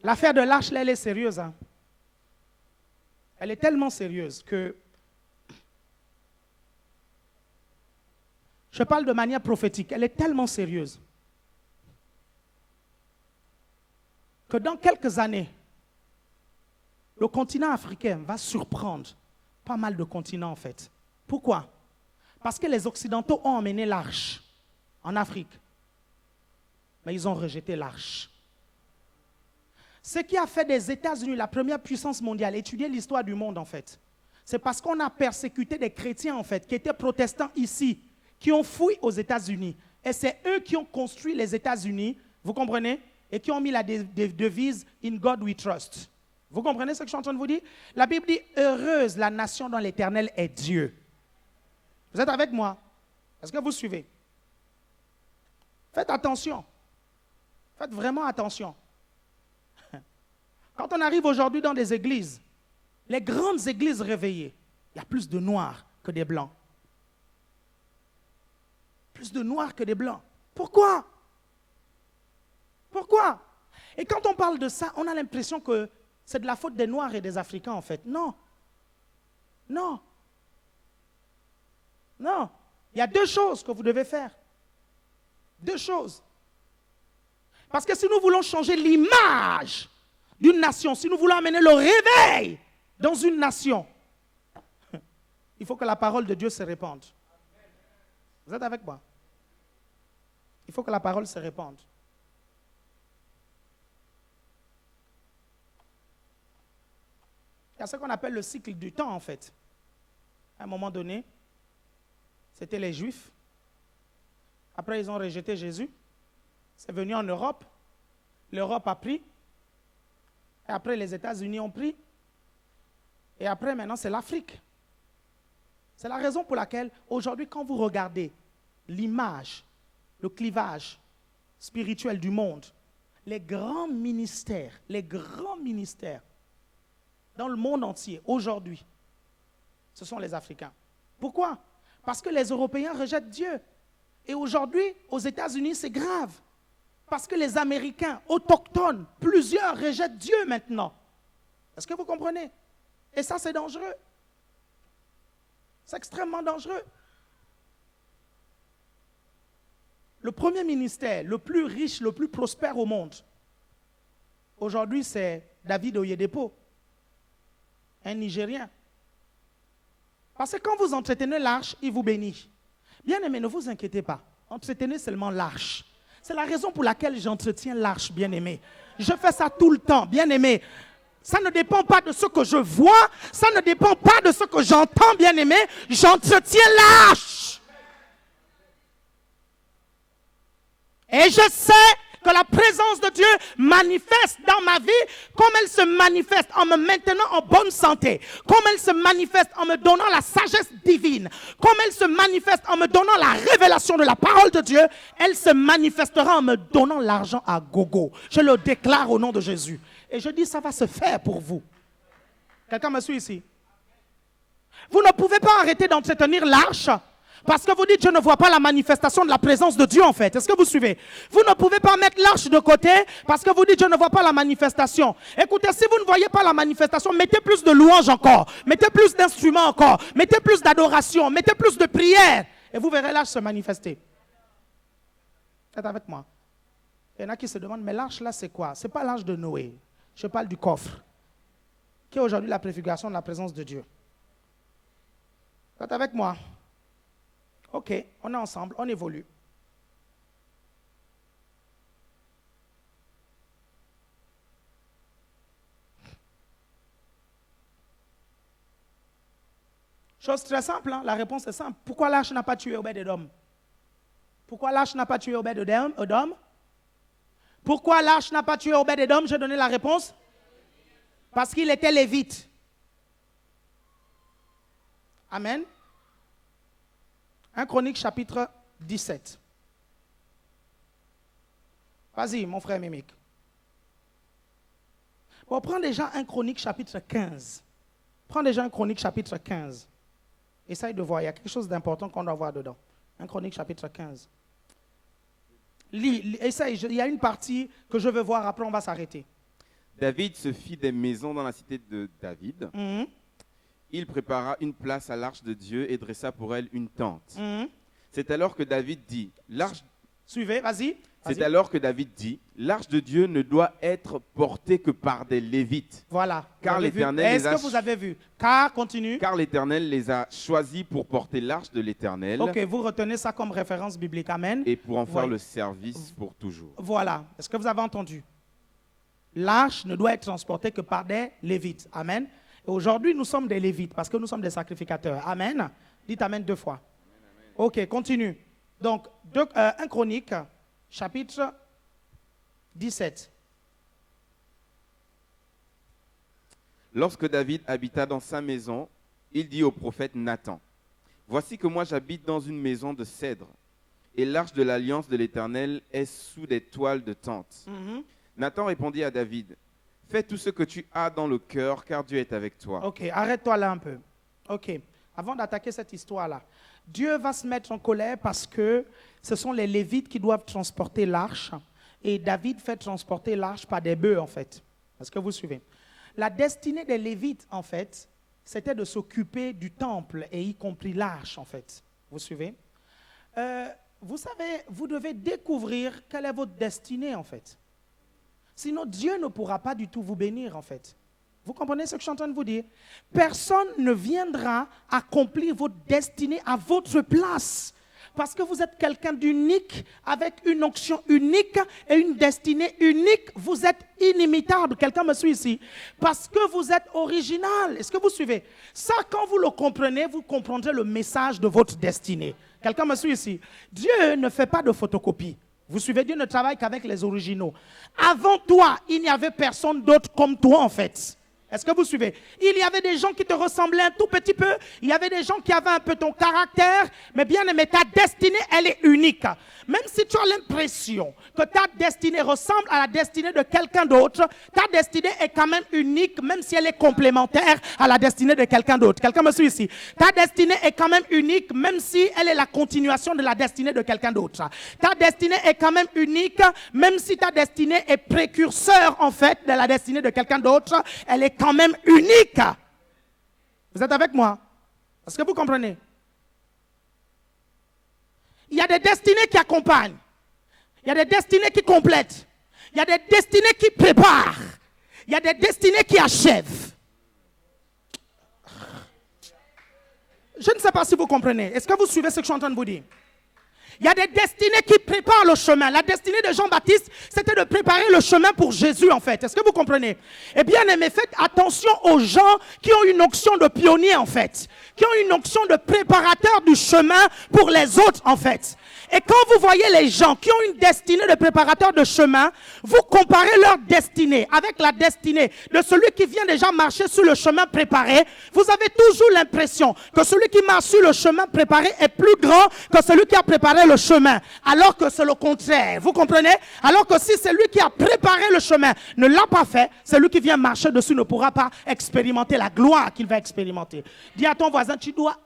L'affaire de l'arche, elle est sérieuse. Hein? Elle est tellement sérieuse que je parle de manière prophétique. Elle est tellement sérieuse que dans quelques années, le continent africain va surprendre pas mal de continents en fait. Pourquoi? Parce que les Occidentaux ont emmené l'arche en Afrique, mais ils ont rejeté l'arche. Ce qui a fait des États-Unis la première puissance mondiale, étudier l'histoire du monde en fait, c'est parce qu'on a persécuté des chrétiens en fait, qui étaient protestants ici, qui ont fui aux États-Unis. Et c'est eux qui ont construit les États-Unis, vous comprenez? Et qui ont mis la devise « In God we trust ». Vous comprenez ce que je suis en train de vous dire? La Bible dit « Heureuse la nation dont l'Éternel est Dieu ». Vous êtes avec moi? Est-ce que vous suivez? Faites attention. Faites vraiment attention. Quand on arrive aujourd'hui dans des églises, les grandes églises réveillées, il y a plus de noirs que des blancs. Plus de noirs que des blancs. Pourquoi? Pourquoi? Et quand on parle de ça, on a l'impression que c'est de la faute des Noirs et des Africains en fait. Non. Non. Non. Il y a deux choses que vous devez faire. Deux choses. Parce que si nous voulons changer l'image d'une nation, si nous voulons amener le réveil dans une nation, il faut que la parole de Dieu se répande. Vous êtes avec moi? Il faut que la parole se répande. Il y a ce qu'on appelle le cycle du temps, en fait. À un moment donné, c'était les Juifs. Après, ils ont rejeté Jésus. C'est venu en Europe. L'Europe a pris. Et après, les États-Unis ont pris. Et après, maintenant, c'est l'Afrique. C'est la raison pour laquelle, aujourd'hui, quand vous regardez l'image, le clivage spirituel du monde, les grands ministères dans le monde entier, aujourd'hui, ce sont les Africains. Pourquoi? Parce que les Européens rejettent Dieu. Et aujourd'hui, aux États-Unis, c'est grave. Parce que les Américains autochtones, plusieurs rejettent Dieu maintenant. Est-ce que vous comprenez? Et ça, c'est dangereux. C'est extrêmement dangereux. Le premier ministère, le plus riche, le plus prospère au monde, aujourd'hui, c'est David Oyedepo, un Nigérien. Parce que quand vous entretenez l'arche, il vous bénit. Bien-aimés, ne vous inquiétez pas. Entretenez seulement l'arche. C'est la raison pour laquelle j'entretiens l'arche, bien-aimé. Je fais ça tout le temps, bien-aimé. Ça ne dépend pas de ce que je vois, ça ne dépend pas de ce que j'entends, bien-aimé. J'entretiens l'arche. Et je sais que la présence de Dieu manifeste dans ma vie comme elle se manifeste en me maintenant en bonne santé, comme elle se manifeste en me donnant la sagesse divine, comme elle se manifeste en me donnant la révélation de la parole de Dieu, elle se manifestera en me donnant l'argent à gogo. Je le déclare au nom de Jésus. Et je dis, ça va se faire pour vous. Quelqu'un me suit ici? Vous ne pouvez pas arrêter d'entretenir l'arche Parce que vous dites, je ne vois pas la manifestation de la présence de Dieu en fait. Est-ce que vous suivez? Vous ne pouvez pas mettre l'arche de côté parce que vous dites, je ne vois pas la manifestation. Écoutez, si vous ne voyez pas la manifestation, mettez plus de louanges encore. Mettez plus d'instruments encore. Mettez plus d'adoration. Mettez plus de prières. Et vous verrez l'arche se manifester. Êtes avec moi? Il y en a qui se demandent, mais l'arche là c'est quoi? Ce n'est pas l'arche de Noé. Je parle du coffre. Qui est aujourd'hui la préfiguration de la présence de Dieu. Êtes avec moi? Ok, on est ensemble, on évolue. Chose très simple, hein? La réponse est simple. Pourquoi l'arche n'a pas tué Obed-Edom? Pourquoi l'arche n'a pas tué Obed-Edom? Pourquoi l'arche n'a pas tué Obed-Edom? J'ai donné la réponse. Parce qu'il était lévite. Amen. 1 Chronique chapitre 17. Vas-y, mon frère Mimic. Bon, prends déjà 1 Chronique chapitre 15. Prends déjà 1 Chronique chapitre 15. Essaye de voir, il y a quelque chose d'important qu'on doit voir dedans. 1 Chronique chapitre 15. Lis, essaye, il y a une partie que je veux voir, après on va s'arrêter. David se fit des maisons dans la cité de David. Il prépara une place à l'arche de Dieu et dressa pour elle une tente. C'est alors que David dit, l'arche... Suivez, vas-y. C'est alors que David dit, l'arche de Dieu ne doit être portée que par des Lévites. Voilà. Car l'Éternel Est-ce que vous avez vu? Car, continue. Car l'Éternel les a choisis pour porter l'arche de l'Éternel. Ok, vous retenez ça comme référence biblique. Amen. Et pour en faire le service pour toujours. Voilà. Est-ce que vous avez entendu? L'arche ne doit être transportée que par des Lévites. Amen. Et aujourd'hui, nous sommes des Lévites parce que nous sommes des sacrificateurs. Amen. Dites Amen 2 fois. Ok, continue. Donc, 1 Chronique, chapitre 17. Lorsque David habita dans sa maison, il dit au prophète Nathan, « Voici que moi j'habite dans une maison de cèdre, et l'arche de l'alliance de l'Éternel est sous des toiles de tente. Nathan répondit à David, « Fais tout ce que tu as dans le cœur, car Dieu est avec toi. » Ok, arrête-toi là un peu. Ok, avant d'attaquer cette histoire-là, Dieu va se mettre en colère parce que ce sont les Lévites qui doivent transporter l'arche, et David fait transporter l'arche par des bœufs en fait. Est-ce que vous suivez? La destinée des Lévites en fait, c'était de s'occuper du temple, et y compris l'arche en fait. Vous suivez? Vous savez, vous devez découvrir quelle est votre destinée en fait. Sinon, Dieu ne pourra pas du tout vous bénir en fait. Vous comprenez ce que je suis en train de vous dire? Personne ne viendra accomplir votre destinée à votre place. Parce que vous êtes quelqu'un d'unique, avec une onction unique et une destinée unique. Vous êtes inimitable. Quelqu'un me suit ici? Parce que vous êtes original. Est-ce que vous suivez? Ça, quand vous le comprenez, vous comprendrez le message de votre destinée. Quelqu'un me suit ici? Dieu ne fait pas de photocopie. Vous suivez? Dieu ne travaille qu'avec les originaux. Avant toi, il n'y avait personne d'autre comme toi en fait. Est-ce que vous suivez? Il y avait des gens qui te ressemblaient un tout petit peu. Il y avait des gens qui avaient un peu ton caractère. Mais bien aimé, ta destinée, elle est unique. Même si tu as l'impression que ta destinée ressemble à la destinée de quelqu'un d'autre, ta destinée est quand même unique, même si elle est complémentaire à la destinée de quelqu'un d'autre. Quelqu'un me suit ici? Ta destinée est quand même unique, même si elle est la continuation de la destinée de quelqu'un d'autre. Ta destinée est quand même unique, même si ta destinée est précurseur, en fait, de la destinée de quelqu'un d'autre. Elle est quand même unique. Vous êtes avec moi? Est-ce que vous comprenez? Il y a des destinées qui accompagnent. Il y a des destinées qui complètent. Il y a des destinées qui préparent. Il y a des destinées qui achèvent. Je ne sais pas si vous comprenez. Est-ce que vous suivez ce que je suis en train de vous dire? Il y a des destinées qui préparent le chemin. La destinée de Jean-Baptiste, c'était de préparer le chemin pour Jésus, en fait. Est-ce que vous comprenez? Eh bien, aimé, faites attention aux gens qui ont une onction de pionnier, en fait. Qui ont une onction de préparateur du chemin pour les autres, en fait. Et quand vous voyez les gens qui ont une destinée de préparateur de chemin, vous comparez leur destinée avec la destinée de celui qui vient déjà marcher sur le chemin préparé. Vous avez toujours l'impression que celui qui marche sur le chemin préparé est plus grand que celui qui a préparé le chemin, alors que c'est le contraire. Vous comprenez? Alors que si c'est lui qui a préparé le chemin ne l'a pas fait, celui qui vient marcher dessus ne pourra pas expérimenter la gloire qu'il va expérimenter. Dis à ton voisin, tu dois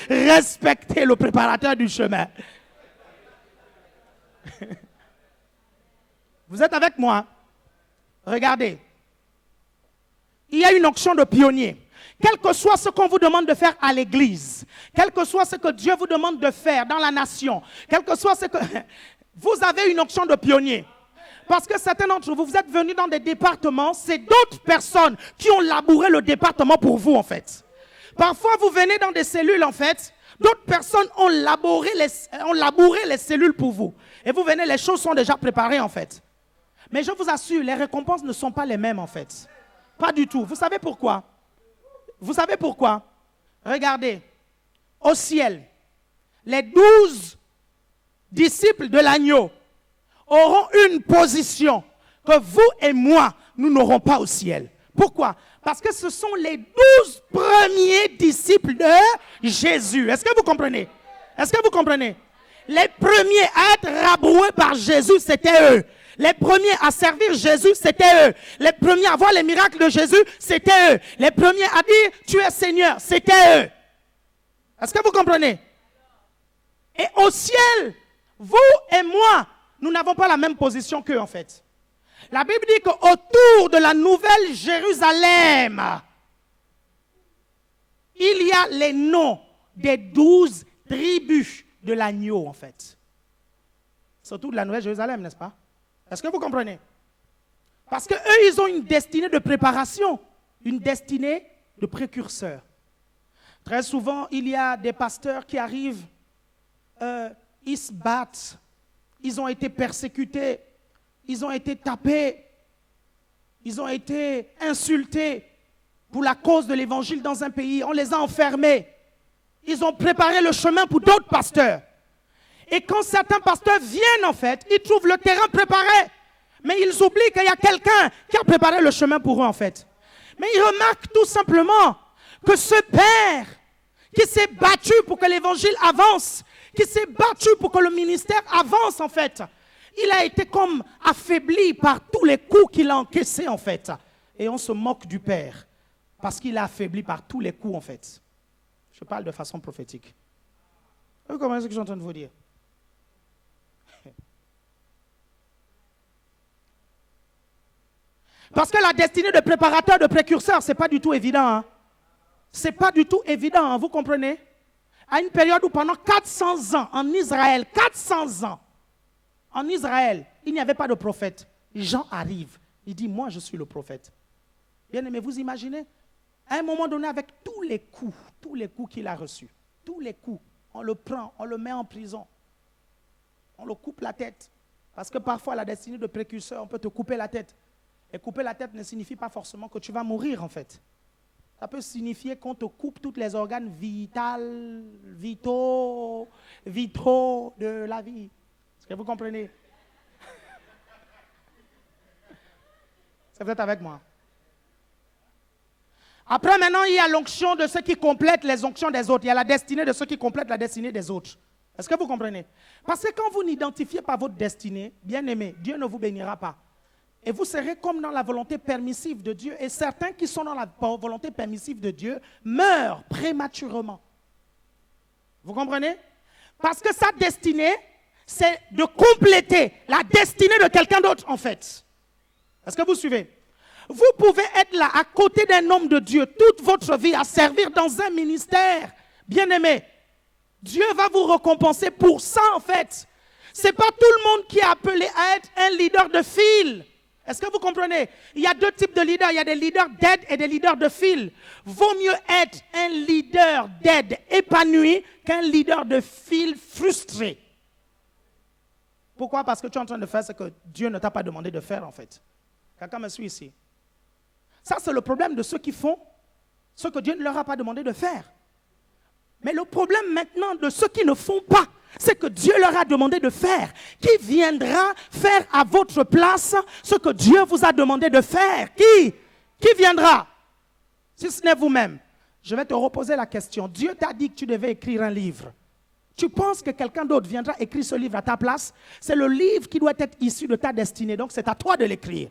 respecter le préparateur du chemin. Vous êtes avec moi? Regardez. Il y a une onction de pionnier. Quel que soit ce qu'on vous demande de faire à l'église, quel que soit ce que Dieu vous demande de faire dans la nation, quel que soit ce que... Vous avez une onction de pionnier. Parce que certains d'entre vous, vous êtes venus dans des départements, c'est d'autres personnes qui ont labouré le département pour vous, en fait. Parfois, vous venez dans des cellules, en fait, d'autres personnes ont labouré les cellules pour vous. Et vous venez, les choses sont déjà préparées, en fait. Mais je vous assure, les récompenses ne sont pas les mêmes, en fait. Pas du tout. Vous savez pourquoi? Vous savez pourquoi? Regardez, au ciel, les 12 disciples de l'agneau auront une position que vous et moi, nous n'aurons pas au ciel. Pourquoi? Parce que ce sont les 12 premiers disciples de Jésus. Est-ce que vous comprenez? Est-ce que vous comprenez? Les premiers à être rabroués par Jésus, c'était eux. Les premiers à servir Jésus, c'était eux. Les premiers à voir les miracles de Jésus, c'était eux. Les premiers à dire, tu es Seigneur, c'était eux. Est-ce que vous comprenez? Et au ciel, vous et moi, nous n'avons pas la même position qu'eux, en fait. La Bible dit qu'autour de la nouvelle Jérusalem, il y a les noms des 12 tribus de l'agneau, en fait. Surtout de la nouvelle Jérusalem, n'est-ce pas? Est-ce que vous comprenez? Parce qu'eux, ils ont une destinée de préparation, une destinée de précurseur. Très souvent, il y a des pasteurs qui arrivent, ils se battent, ils ont été persécutés, ils ont été tapés, ils ont été insultés pour la cause de l'évangile dans un pays. On les a enfermés. Ils ont préparé le chemin pour d'autres pasteurs. Et quand certains pasteurs viennent, en fait, ils trouvent le terrain préparé. Mais ils oublient qu'il y a quelqu'un qui a préparé le chemin pour eux, en fait. Mais ils remarquent tout simplement que ce père qui s'est battu pour que l'évangile avance, qui s'est battu pour que le ministère avance, en fait, il a été comme affaibli par tous les coups qu'il a encaissés, en fait. Et on se moque du père parce qu'il est affaibli par tous les coups, en fait. Je parle de façon prophétique. Vous comprenez ce que je suis en train de vous dire? Parce que la destinée de préparateur, de précurseur, ce n'est pas du tout évident. Hein? Ce n'est pas du tout évident, hein, vous comprenez? À une période où pendant 400 ans, en Israël, 400 ans, en Israël, il n'y avait pas de prophète. Jean arrive, il dit, moi je suis le prophète. Bien aimé, vous imaginez? À un moment donné, avec tous les coups qu'il a reçus, tous les coups, on le prend, on le met en prison, on le coupe la tête. Parce que parfois, la destinée de précurseur, on peut te couper la tête. Et couper la tête ne signifie pas forcément que tu vas mourir, en fait. Ça peut signifier qu'on te coupe tous les organes vitaux de la vie. Est-ce que vous comprenez? Vous êtes avec moi? Après, maintenant, il y a l'onction de ceux qui complètent les onctions des autres. Il y a la destinée de ceux qui complètent la destinée des autres. Est-ce que vous comprenez? Parce que quand vous n'identifiez pas votre destinée, bien aimé, Dieu ne vous bénira pas. Et vous serez comme dans la volonté permissive de Dieu. Et certains qui sont dans la volonté permissive de Dieu meurent prématurément. Vous comprenez? Parce que sa destinée, c'est de compléter la destinée de quelqu'un d'autre, en fait. Est-ce que vous suivez? Vous pouvez être là, à côté d'un homme de Dieu, toute votre vie, à servir dans un ministère. Bien aimé, Dieu va vous récompenser pour ça, en fait. Ce n'est pas tout le monde qui est appelé à être un leader de fil. Est-ce que vous comprenez? Il y a deux types de leaders. Il y a des leaders d'aide et des leaders de fil. Vaut mieux être un leader d'aide épanoui qu'un leader de fil frustré. Pourquoi? Parce que tu es en train de faire ce que Dieu ne t'a pas demandé de faire, en fait. Quelqu'un me suit ici. Ça, c'est le problème de ceux qui font ce que Dieu ne leur a pas demandé de faire. Mais le problème maintenant de ceux qui ne font pas, c'est que Dieu leur a demandé de faire. Qui viendra faire à votre place ce que Dieu vous a demandé de faire? Qui viendra? Si ce n'est vous-même. Je vais te reposer la question. Dieu t'a dit que tu devais écrire un livre. Tu penses que quelqu'un d'autre viendra écrire ce livre à ta place? C'est le livre qui doit être issu de ta destinée. Donc, c'est à toi de l'écrire.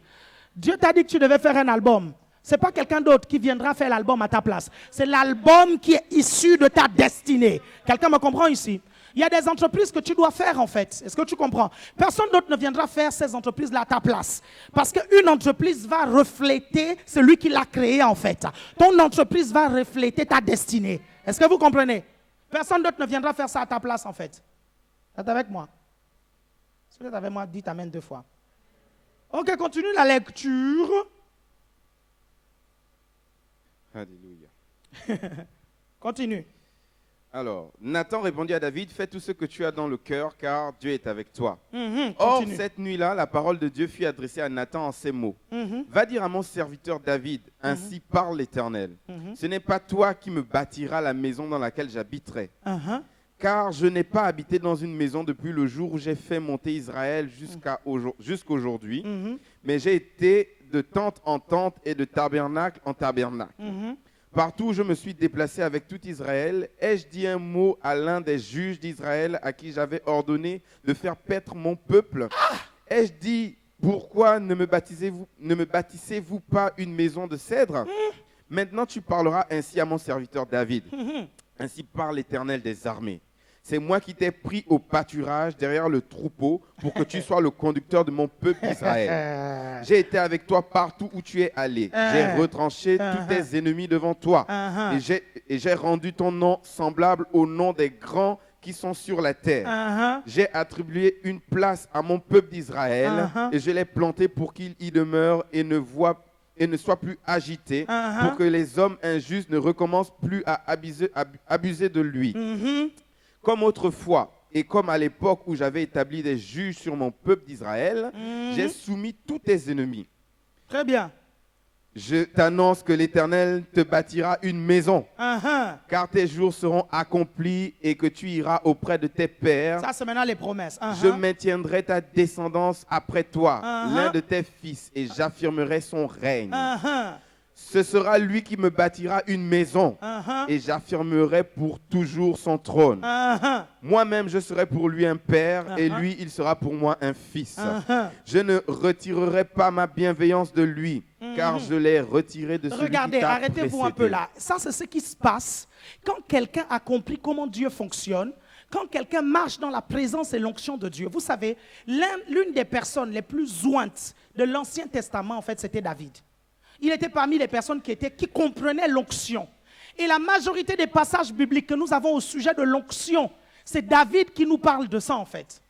Dieu t'a dit que tu devais faire un album. Ce n'est pas quelqu'un d'autre qui viendra faire l'album à ta place. C'est l'album qui est issu de ta destinée. Quelqu'un me comprend ici? Il y a des entreprises que tu dois faire en fait. Est-ce que tu comprends? Personne d'autre ne viendra faire ces entreprises-là à ta place. Parce qu'une entreprise va refléter celui qui l'a créée en fait. Ton entreprise va refléter ta destinée. Est-ce que vous comprenez? Personne d'autre ne viendra faire ça à ta place en fait. Vous êtes avec moi? Si vous êtes avec moi, dites amen 2 fois. Ok, continue la lecture. Alléluia. Continue. Alors, Nathan répondit à David, fais tout ce que tu as dans le cœur, car Dieu est avec toi. Or, Continue. cette nuit-là, la parole de Dieu fut adressée à Nathan en ces mots. Va dire à mon serviteur David, ainsi parle l'Éternel. Ce n'est pas toi qui me bâtiras la maison dans laquelle j'habiterai. Car je n'ai pas habité dans une maison depuis le jour où j'ai fait monter Israël jusqu'aujourd'hui, mais j'ai été de tente en tente et de tabernacle en tabernacle. Partout où je me suis déplacé avec tout Israël, ai-je dit un mot à l'un des juges d'Israël à qui j'avais ordonné de faire paître mon peuple? Ai-je dit, pourquoi ne me bâtissez-vous pas une maison de cèdre? Maintenant tu parleras ainsi à mon serviteur David. Ainsi parle l'Éternel des armées. C'est moi qui t'ai pris au pâturage derrière le troupeau pour que tu sois le conducteur de mon peuple Israël. J'ai été avec toi partout où tu es allé. J'ai retranché tous tes ennemis devant toi. Et j'ai rendu ton nom semblable au nom des grands qui sont sur la terre. J'ai attribué une place à mon peuple d'Israël et je l'ai planté pour qu'il y demeure et ne soit plus agité, pour que les hommes injustes ne recommencent plus à abuser de lui. Comme autrefois, et comme à l'époque où j'avais établi des juges sur mon peuple d'Israël, j'ai soumis tous tes ennemis. Très bien. Je t'annonce que l'Éternel te bâtira une maison, car tes jours seront accomplis et que tu iras auprès de tes pères. Ça, c'est maintenant les promesses. Je maintiendrai ta descendance après toi, l'un de tes fils, et j'affirmerai son règne. Ce sera lui qui me bâtira une maison et j'affirmerai pour toujours son trône. Moi-même, je serai pour lui un père et lui, il sera pour moi un fils. Je ne retirerai pas ma bienveillance de lui, car je l'ai retiré de celui Regardez, qui t'a arrêtez-vous un peu là. Ça, c'est ce qui se passe quand quelqu'un a compris comment Dieu fonctionne. Quand quelqu'un marche dans la présence et l'onction de Dieu. Vous savez, l'une des personnes les plus ointes de l'Ancien Testament, en fait, c'était David. Il était parmi les personnes qui comprenaient l'onction. Et la majorité des passages bibliques que nous avons au sujet de l'onction, c'est David qui nous parle de ça en fait.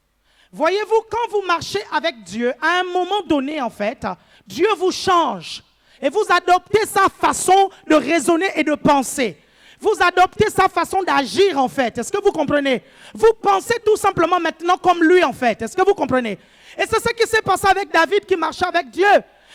Voyez-vous, quand vous marchez avec Dieu, à un moment donné en fait, Dieu vous change. Et vous adoptez sa façon de raisonner et de penser. Vous adoptez sa façon d'agir en fait. Est-ce que vous comprenez? Vous pensez tout simplement maintenant comme lui en fait. Est-ce que vous comprenez? Et c'est ce qui s'est passé avec David qui marchait avec Dieu.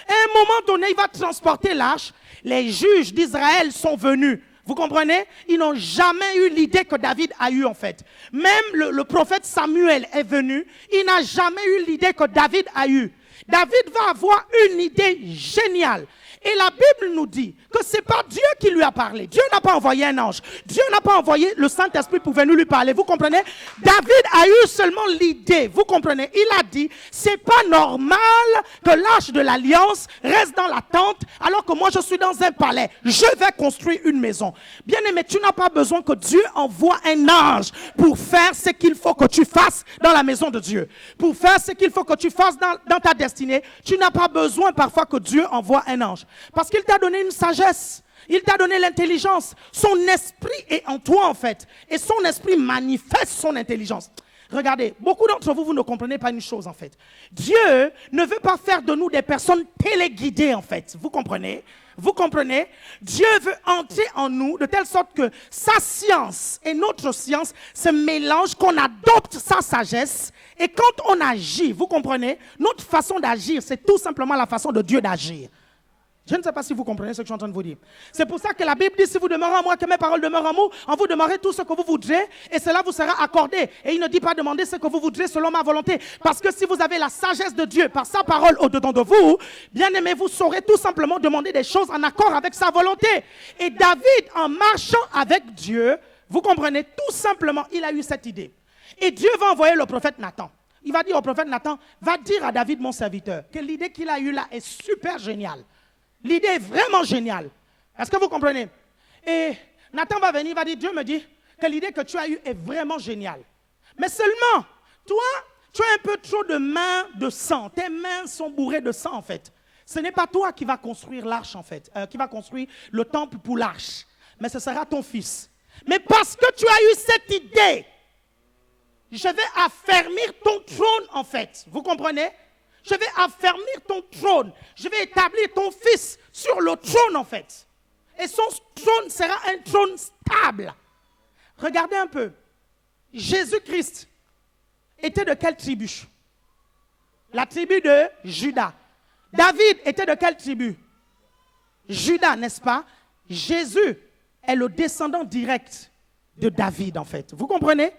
À un moment donné, il va transporter l'arche. Les juges d'Israël sont venus. Vous comprenez? Ils n'ont jamais eu l'idée que David a eue en fait. Même le prophète Samuel est venu. Il n'a jamais eu l'idée que David a eue. David va avoir une idée géniale. Et la Bible nous dit que ce n'est pas Dieu qui lui a parlé. Dieu n'a pas envoyé un ange. Dieu n'a pas envoyé le Saint-Esprit pour venir lui parler. Vous comprenez? David a eu seulement l'idée. Vous comprenez? Il a dit, c'est pas normal que l'arche de l'alliance reste dans la tente alors que moi je suis dans un palais. Je vais construire une maison. Bien aimé, tu n'as pas besoin que Dieu envoie un ange pour faire ce qu'il faut que tu fasses dans la maison de Dieu. Pour faire ce qu'il faut que tu fasses dans ta destinée. Tu n'as pas besoin parfois que Dieu envoie un ange. Parce qu'il t'a donné une sagesse. Il t'a donné l'intelligence. Son esprit est en toi en fait. Et son esprit manifeste son intelligence. Regardez, beaucoup d'entre vous, vous ne comprenez pas une chose en fait. Dieu ne veut pas faire de nous des personnes téléguidées en fait. Vous comprenez? Vous comprenez? Dieu veut entrer en nous de telle sorte que sa science et notre science se mélangent, qu'on adopte sa sagesse. Et quand on agit, vous comprenez? Notre façon d'agir, c'est tout simplement la façon de Dieu d'agir. Je ne sais pas si vous comprenez ce que je suis en train de vous dire. C'est pour ça que la Bible dit, si vous demeurez en moi, que mes paroles demeurent en vous demeurez tout ce que vous voudrez, et cela vous sera accordé. Et il ne dit pas demander ce que vous voudrez selon ma volonté. Parce que si vous avez la sagesse de Dieu par sa parole au-dedans de vous, bien aimé, vous saurez tout simplement demander des choses en accord avec sa volonté. Et David, en marchant avec Dieu, vous comprenez, tout simplement, il a eu cette idée. Et Dieu va envoyer le prophète Nathan. Il va dire au prophète Nathan, va dire à David, mon serviteur, que l'idée qu'il a eue là est super géniale. L'idée est vraiment géniale. Est-ce que vous comprenez? Et Nathan va venir, il va dire, Dieu me dit que l'idée que tu as eue est vraiment géniale. Mais seulement, toi, tu as un peu trop de mains de sang. Tes mains sont bourrées de sang en fait. Ce n'est pas toi qui vas construire l'arche en fait, qui va construire le temple pour l'arche. Mais ce sera ton fils. Mais parce que tu as eu cette idée, je vais affermir ton trône en fait. Vous comprenez? Je vais affermir ton trône. Je vais établir ton fils sur le trône en fait. Et son trône sera un trône stable. Regardez un peu. Jésus-Christ était de quelle tribu? La tribu de Juda. David était de quelle tribu? Juda, n'est-ce pas? Jésus est le descendant direct de David en fait. Vous comprenez?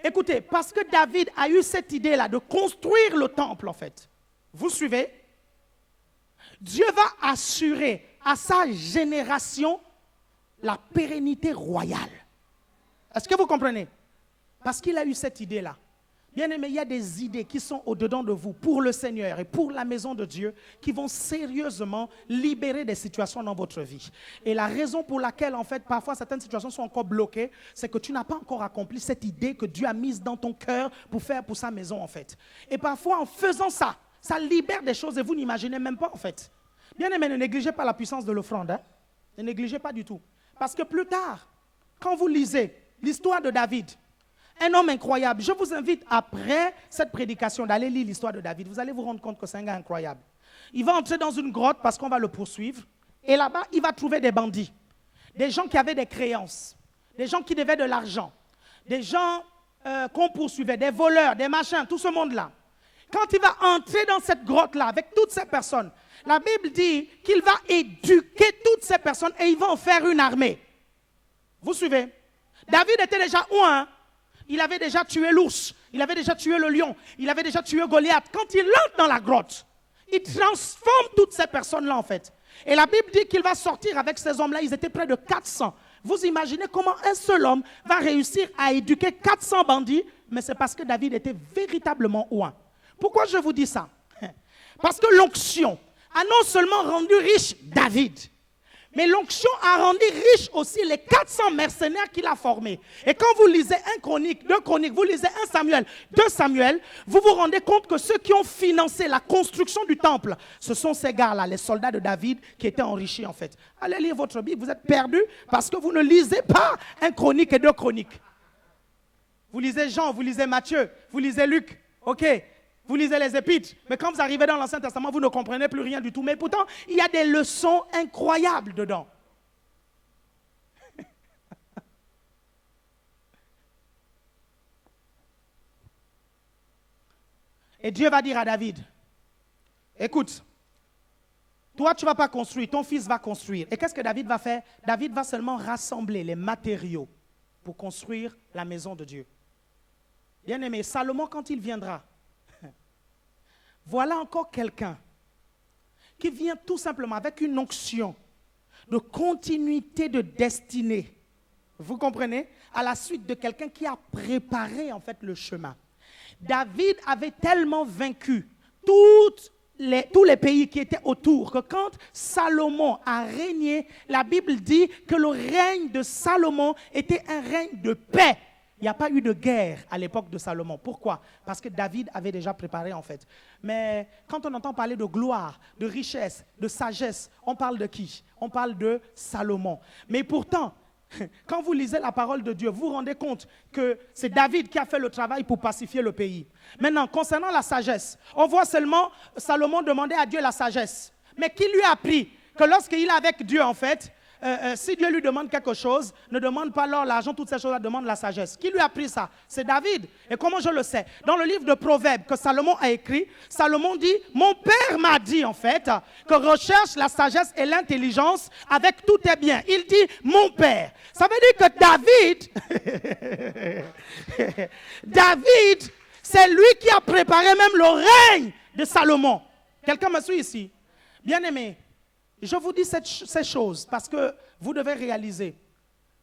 Écoutez, parce que David a eu cette idée-là de construire le temple en fait. Vous suivez? Dieu va assurer à sa génération la pérennité royale. Est-ce que vous comprenez? Parce qu'il a eu cette idée-là. Bien aimé, il y a des idées qui sont au-dedans de vous pour le Seigneur et pour la maison de Dieu qui vont sérieusement libérer des situations dans votre vie. Et la raison pour laquelle, en fait, parfois certaines situations sont encore bloquées, c'est que tu n'as pas encore accompli cette idée que Dieu a mise dans ton cœur pour faire pour sa maison, en fait. Et parfois, en faisant ça, ça libère des choses et vous n'imaginez même pas, en fait. Bien aimé, ne négligez pas la puissance de l'offrande. Hein? Ne négligez pas du tout. Parce que plus tard, quand vous lisez l'histoire de David, un homme incroyable. Je vous invite, après cette prédication, d'aller lire l'histoire de David. Vous allez vous rendre compte que c'est un gars incroyable. Il va entrer dans une grotte parce qu'on va le poursuivre. Et là-bas, il va trouver des bandits. Des gens qui avaient des créances. Des gens qui devaient de l'argent. Des gens qu'on poursuivait. Des voleurs, des machins, tout ce monde-là. Quand il va entrer dans cette grotte-là avec toutes ces personnes, la Bible dit qu'il va éduquer toutes ces personnes et il va en faire une armée. Vous suivez? David était déjà un. Il avait déjà tué l'ours, il avait déjà tué le lion, il avait déjà tué Goliath. Quand il entre dans la grotte, il transforme toutes ces personnes-là en fait. Et la Bible dit qu'il va sortir avec ces hommes-là, ils étaient près de 400. Vous imaginez comment un seul homme va réussir à éduquer 400 bandits? Mais c'est parce que David était véritablement ouin. Pourquoi je vous dis ça? Parce que l'onction a non seulement rendu riche David, mais l'onction a rendu riche aussi les 400 mercenaires qu'il a formés. Et quand vous lisez 1 Chronique, 2 Chroniques, vous lisez 1 Samuel, 2 Samuel, vous vous rendez compte que ceux qui ont financé la construction du temple, ce sont ces gars-là, les soldats de David, qui étaient enrichis en fait. Allez lire votre Bible, vous êtes perdus parce que vous ne lisez pas 1 Chronique et 2 Chroniques. Vous lisez Jean, vous lisez Matthieu, vous lisez Luc, ok. Vous lisez les Épîtres, mais quand vous arrivez dans l'Ancien Testament, vous ne comprenez plus rien du tout. Mais pourtant, il y a des leçons incroyables dedans. Et Dieu va dire à David, écoute, toi tu ne vas pas construire, ton fils va construire. Et qu'est-ce que David va faire? David va seulement rassembler les matériaux pour construire la maison de Dieu. Bien aimé, Salomon, quand il viendra, voilà encore quelqu'un qui vient tout simplement avec une onction de continuité de destinée. Vous comprenez? À la suite de quelqu'un qui a préparé en fait le chemin. David avait tellement vaincu tous les pays qui étaient autour que quand Salomon a régné, la Bible dit que le règne de Salomon était un règne de paix. Il n'y a pas eu de guerre à l'époque de Salomon. Pourquoi? Parce que David avait déjà préparé en fait. Mais quand on entend parler de gloire, de richesse, de sagesse, on parle de qui? On parle de Salomon. Mais pourtant, quand vous lisez la parole de Dieu, vous vous rendez compte que c'est David qui a fait le travail pour pacifier le pays. Maintenant, concernant la sagesse, on voit seulement Salomon demander à Dieu la sagesse. Mais qui lui a appris que lorsqu'il est avec Dieu en fait, si Dieu lui demande quelque chose, ne demande pas l'or, l'argent, toutes ces choses-là, demande la sagesse. Qui lui a appris ça? C'est David. Et comment je le sais? Dans le livre de Proverbes que Salomon a écrit, Salomon dit, mon père m'a dit en fait, que recherche la sagesse et l'intelligence avec tout tes biens. Il dit, mon père. Ça veut dire que David, c'est lui qui a préparé même le règne de Salomon. Quelqu'un me suit ici? Bien-aimé, je vous dis ces choses parce que vous devez réaliser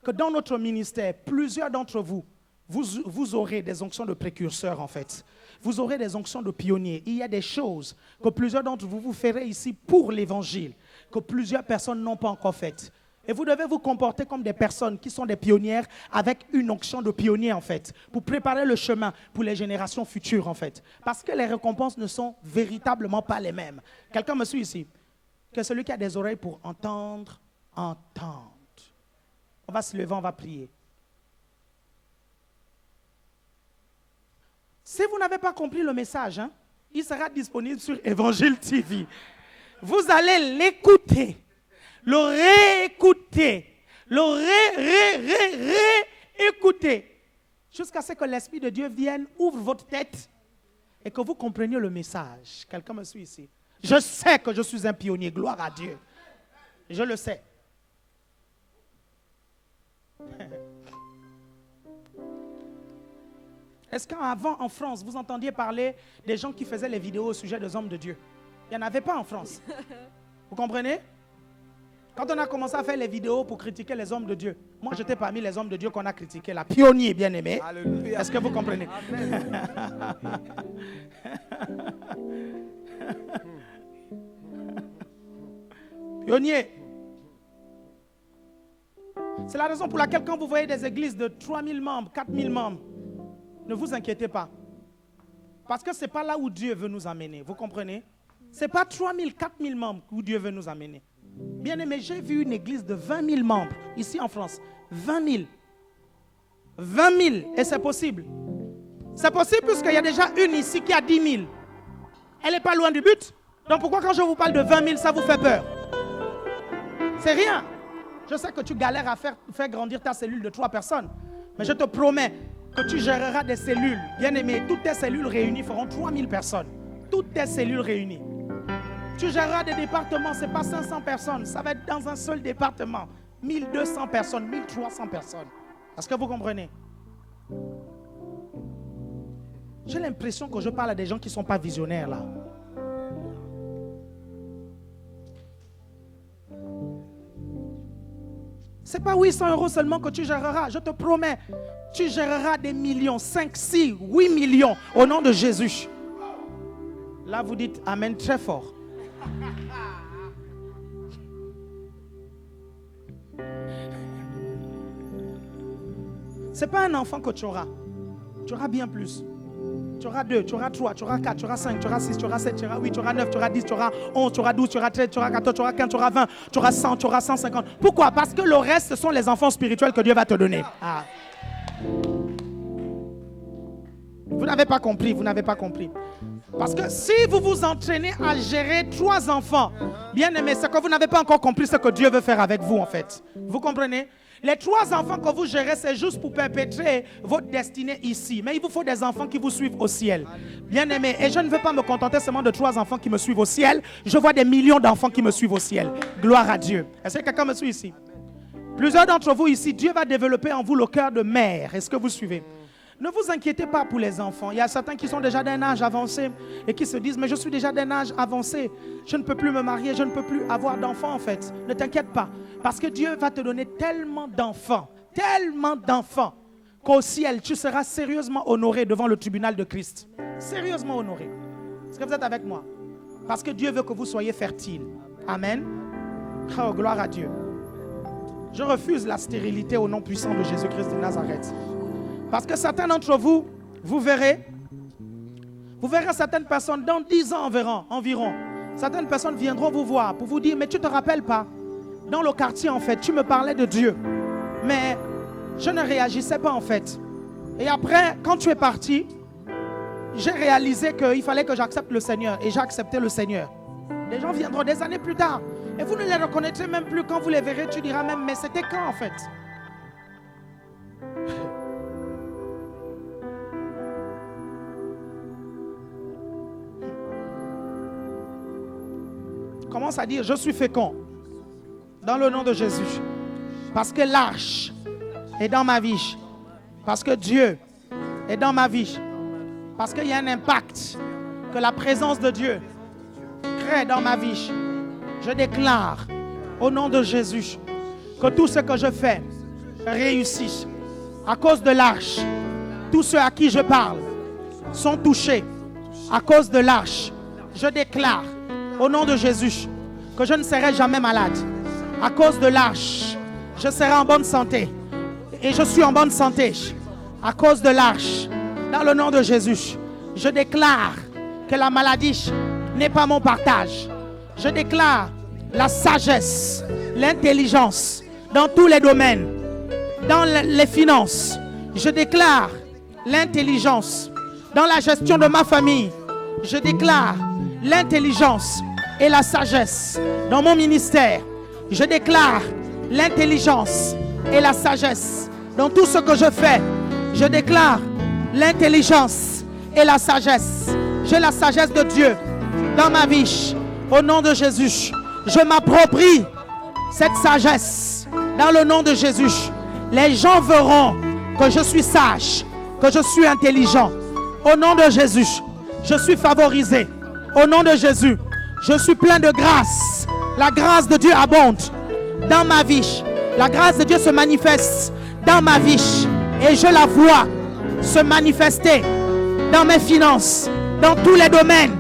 que dans notre ministère, plusieurs d'entre vous, vous aurez des onctions de précurseurs en fait. Vous aurez des onctions de pionniers. Il y a des choses que plusieurs d'entre vous, vous ferez ici pour l'évangile, que plusieurs personnes n'ont pas encore faites. Et vous devez vous comporter comme des personnes qui sont des pionnières avec une onction de pionnier en fait, pour préparer le chemin pour les générations futures en fait. Parce que les récompenses ne sont véritablement pas les mêmes. Quelqu'un me suit ici? Que celui qui a des oreilles pour entendre, entende. On va se lever, on va prier. Si vous n'avez pas compris le message, il sera disponible sur Évangile TV. Vous allez l'écouter, le réécouter, le réécouter, jusqu'à ce que l'Esprit de Dieu vienne, ouvre votre tête et que vous compreniez le message. Quelqu'un me suit ici? Je sais que je suis un pionnier, gloire à Dieu. Je le sais. Est-ce qu'avant, en France, vous entendiez parler des gens qui faisaient les vidéos au sujet des hommes de Dieu? Il n'y en avait pas en France. Vous comprenez? Quand on a commencé à faire les vidéos pour critiquer les hommes de Dieu, moi j'étais parmi les hommes de Dieu qu'on a critiqué, la pionnier bien-aimé. Est-ce que vous comprenez? Pionnier. C'est la raison pour laquelle quand vous voyez des églises de 3000 membres, 4000 membres, ne vous inquiétez pas. Parce que ce n'est pas là où Dieu veut nous amener. Vous comprenez? Ce n'est pas 3000, 4000 membres où Dieu veut nous amener. Bien aimé, j'ai vu une église de 20 000 membres ici en France. 20 000. 20 000. Et c'est possible. C'est possible puisqu'il y a déjà une ici qui a 10 000. Elle n'est pas loin du but. Donc pourquoi quand je vous parle de 20 000, ça vous fait peur? C'est rien. Je sais que tu galères à faire grandir ta cellule de 3 personnes. Mais je te promets que tu géreras des cellules. Bien aimé, toutes tes cellules réunies feront 3 000 personnes. Toutes tes cellules réunies. Tu géreras des départements, ce n'est pas 500 personnes. Ça va être dans un seul département. 1200 personnes, 1300 personnes. Est-ce que vous comprenez? J'ai l'impression que je parle à des gens qui ne sont pas visionnaires là. Ce n'est pas 800 € seulement que tu géreras. Je te promets, tu géreras des millions, 5, 6, 8 millions au nom de Jésus. Là, vous dites Amen très fort. Ce n'est pas un enfant que tu auras. Tu auras bien plus. Tu auras 2, tu auras 3, tu auras 4, tu auras 5, tu auras 6, tu auras 7, tu auras 8, tu auras 9, tu auras 10, tu auras 11, tu auras 12, tu auras 13, tu auras 14, tu auras 15, tu auras 20, tu auras 100, tu auras 150. Pourquoi? Parce que le reste, ce sont les enfants spirituels que Dieu va te donner. Ah. Vous n'avez pas compris, vous n'avez pas compris. Parce que si vous vous entraînez à gérer 3 enfants, bien aimé, c'est que vous n'avez pas encore compris ce que Dieu veut faire avec vous en fait. Vous comprenez? Les 3 enfants que vous gérez, c'est juste pour perpétrer votre destinée ici. Mais il vous faut des enfants qui vous suivent au ciel. Bien aimé, et je ne veux pas me contenter seulement de 3 enfants qui me suivent au ciel. Je vois des millions d'enfants qui me suivent au ciel. Gloire à Dieu. Est-ce que quelqu'un me suit ici? Plusieurs d'entre vous ici, Dieu va développer en vous le cœur de mère. Est-ce que vous suivez? Ne vous inquiétez pas pour les enfants. Il y a certains qui sont déjà d'un âge avancé et qui se disent, mais je suis déjà d'un âge avancé. Je ne peux plus me marier, je ne peux plus avoir d'enfants en fait. Ne t'inquiète pas. Parce que Dieu va te donner tellement d'enfants qu'au ciel, tu seras sérieusement honoré devant le tribunal de Christ. Sérieusement honoré. Est-ce que vous êtes avec moi? Parce que Dieu veut que vous soyez fertiles. Amen. Oh, gloire à Dieu. Je refuse la stérilité au nom puissant de Jésus-Christ de Nazareth. Parce que certains d'entre vous, vous verrez certaines personnes dans 10 ans environ. Certaines personnes viendront vous voir pour vous dire, mais tu ne te rappelles pas, dans le quartier en fait, tu me parlais de Dieu. Mais je ne réagissais pas en fait. Et après, quand tu es parti, j'ai réalisé qu'il fallait que j'accepte le Seigneur. Et j'ai accepté le Seigneur. Les gens viendront des années plus tard. Et vous ne les reconnaîtrez même plus. Quand vous les verrez, tu diras même, mais c'était quand en fait? Commence à dire, je suis fécond dans le nom de Jésus. Parce que l'arche est dans ma vie. Parce que Dieu est dans ma vie. Parce qu'il y a un impact que la présence de Dieu crée dans ma vie. Je déclare au nom de Jésus que tout ce que je fais réussit. À cause de l'arche, tous ceux à qui je parle sont touchés. À cause de l'arche, je déclare au nom de Jésus que je ne serai jamais malade. À cause de l'arche, je serai en bonne santé. Et je suis en bonne santé. À cause de l'arche, dans le nom de Jésus, je déclare que la maladie n'est pas mon partage. Je déclare la sagesse, l'intelligence dans tous les domaines. Dans les finances, je déclare l'intelligence. Dans la gestion de ma famille, je déclare l'intelligence et la sagesse. Dans mon ministère, je déclare l'intelligence et la sagesse. Dans tout ce que je fais, je déclare l'intelligence et la sagesse. J'ai la sagesse de Dieu dans ma vie. Au nom de Jésus, je m'approprie cette sagesse. Dans le nom de Jésus, les gens verront que je suis sage, que je suis intelligent. Au nom de Jésus, je suis favorisé. Au nom de Jésus, je suis plein de grâce. La grâce de Dieu abonde dans ma vie. La grâce de Dieu se manifeste dans ma vie. Et je la vois se manifester dans mes finances, dans tous les domaines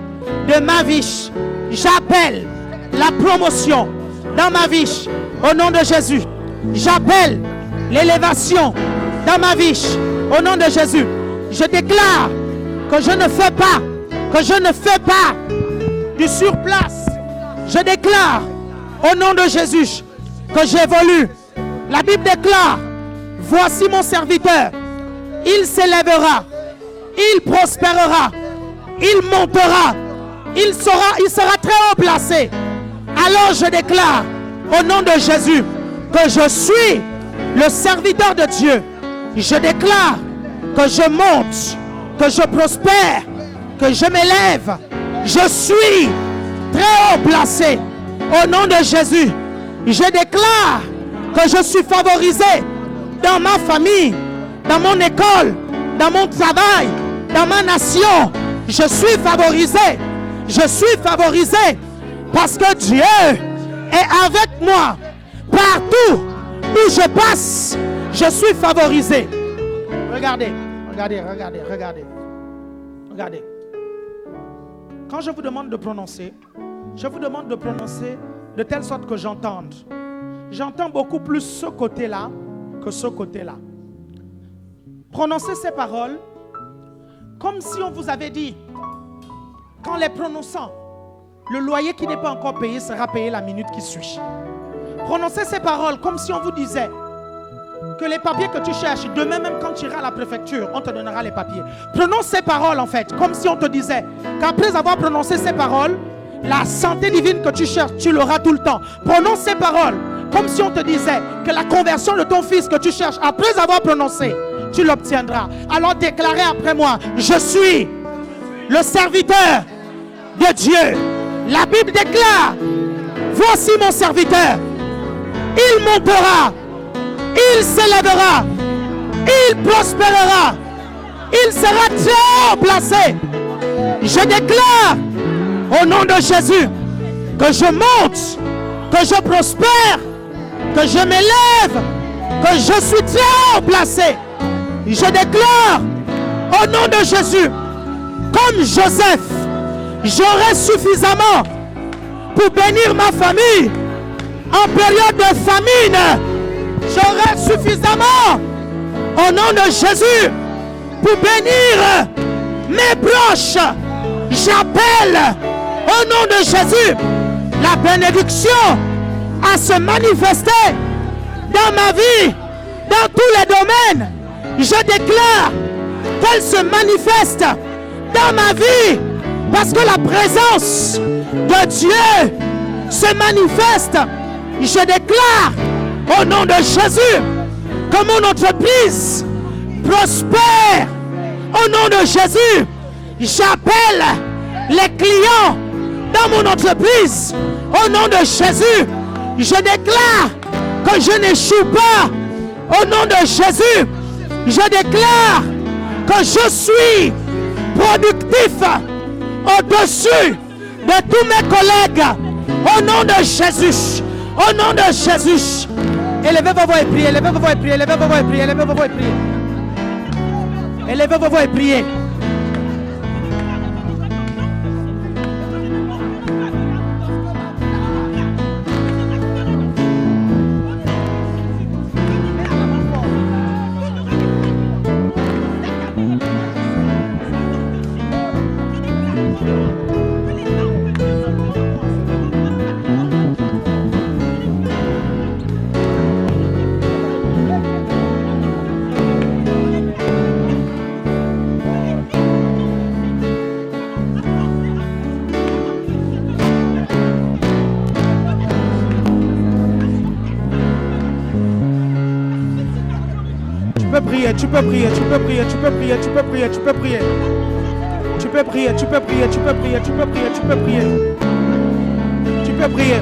de ma vie. J'appelle la promotion dans ma vie. Au nom de Jésus, j'appelle l'élévation dans ma vie. Au nom de Jésus, je déclare que je ne fais pas du surplace. Je déclare au nom de Jésus que j'évolue. La Bible déclare, voici mon serviteur, il s'élèvera, il prospérera, il montera, il sera très haut placé. Alors je déclare au nom de Jésus que je suis le serviteur de Dieu. Je déclare que je monte, que je prospère, que je m'élève. Je suis très haut placé. Au nom de Jésus, je déclare que je suis favorisé dans ma famille, dans mon école, dans mon travail, dans ma nation. Je suis favorisé. Je suis favorisé parce que Dieu est avec moi. Partout où je passe, je suis favorisé. Regardez. Quand je vous demande de prononcer, je vous demande de prononcer de telle sorte que j'entende. J'entends beaucoup plus ce côté-là que ce côté-là. Prononcez ces paroles comme si on vous avait dit, qu'en les prononçant, le loyer qui n'est pas encore payé sera payé la minute qui suit. Prononcez ces paroles comme si on vous disait que les papiers que tu cherches, demain même quand tu iras à la préfecture, on te donnera les papiers. Prononce ces paroles en fait, comme si on te disait qu'après avoir prononcé ces paroles, la santé divine que tu cherches, tu l'auras tout le temps. Prononce ces paroles comme si on te disait que la conversion de ton fils que tu cherches, après avoir prononcé, tu l'obtiendras. Alors déclarez après moi, je suis le serviteur de Dieu. La Bible déclare, voici mon serviteur. Il montera, il s'élèvera, il prospérera, il sera très haut placé. Je déclare au nom de Jésus que je monte, que je prospère, que je m'élève, que je suis très haut placé. Je déclare au nom de Jésus, comme Joseph, j'aurai suffisamment pour bénir ma famille en période de famine. J'aurai suffisamment au nom de Jésus pour bénir mes proches. J'appelle au nom de Jésus la bénédiction à se manifester dans ma vie, dans tous les domaines. Je déclare qu'elle se manifeste dans ma vie parce que la présence de Dieu se manifeste. Je déclare au nom de Jésus que mon entreprise prospère. Au nom de Jésus, j'appelle les clients dans mon entreprise. Au nom de Jésus, je déclare que je n'échoue pas. Au nom de Jésus, je déclare que je suis productif au-dessus de tous mes collègues. Au nom de Jésus. Au nom de Jésus. Élevez vos voix et priez. Élevez vos voix et priez. Élevez vos voix et priez. Élevez vos voix et priez. Élevez vos voix et priez. Tu peux prier, tu peux prier, tu peux prier, tu peux prier, tu peux prier. Tu peux prier, tu peux prier, tu peux prier, tu peux prier, tu peux prier. Tu peux prier.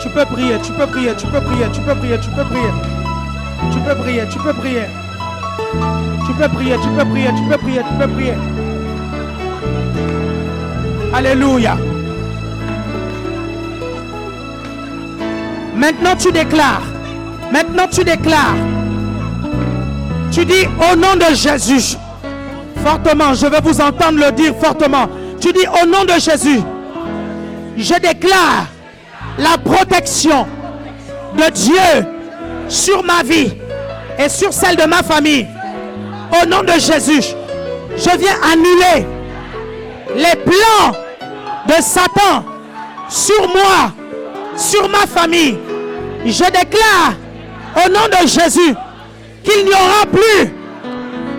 Tu peux prier, tu peux prier, tu peux prier, tu peux prier, tu peux prier. Tu peux prier, tu peux prier. Tu peux prier, tu peux prier, tu peux prier, tu peux prier. Alléluia. Maintenant tu déclares. Maintenant tu déclares. Tu dis au nom de Jésus. Fortement, je vais vous entendre le dire fortement. Tu dis au nom de Jésus. Je déclare la protection de Dieu sur ma vie et sur celle de ma famille. Au nom de Jésus, je viens annuler les plans de Satan sur moi, sur ma famille. Je déclare au nom de Jésus qu'il n'y aura plus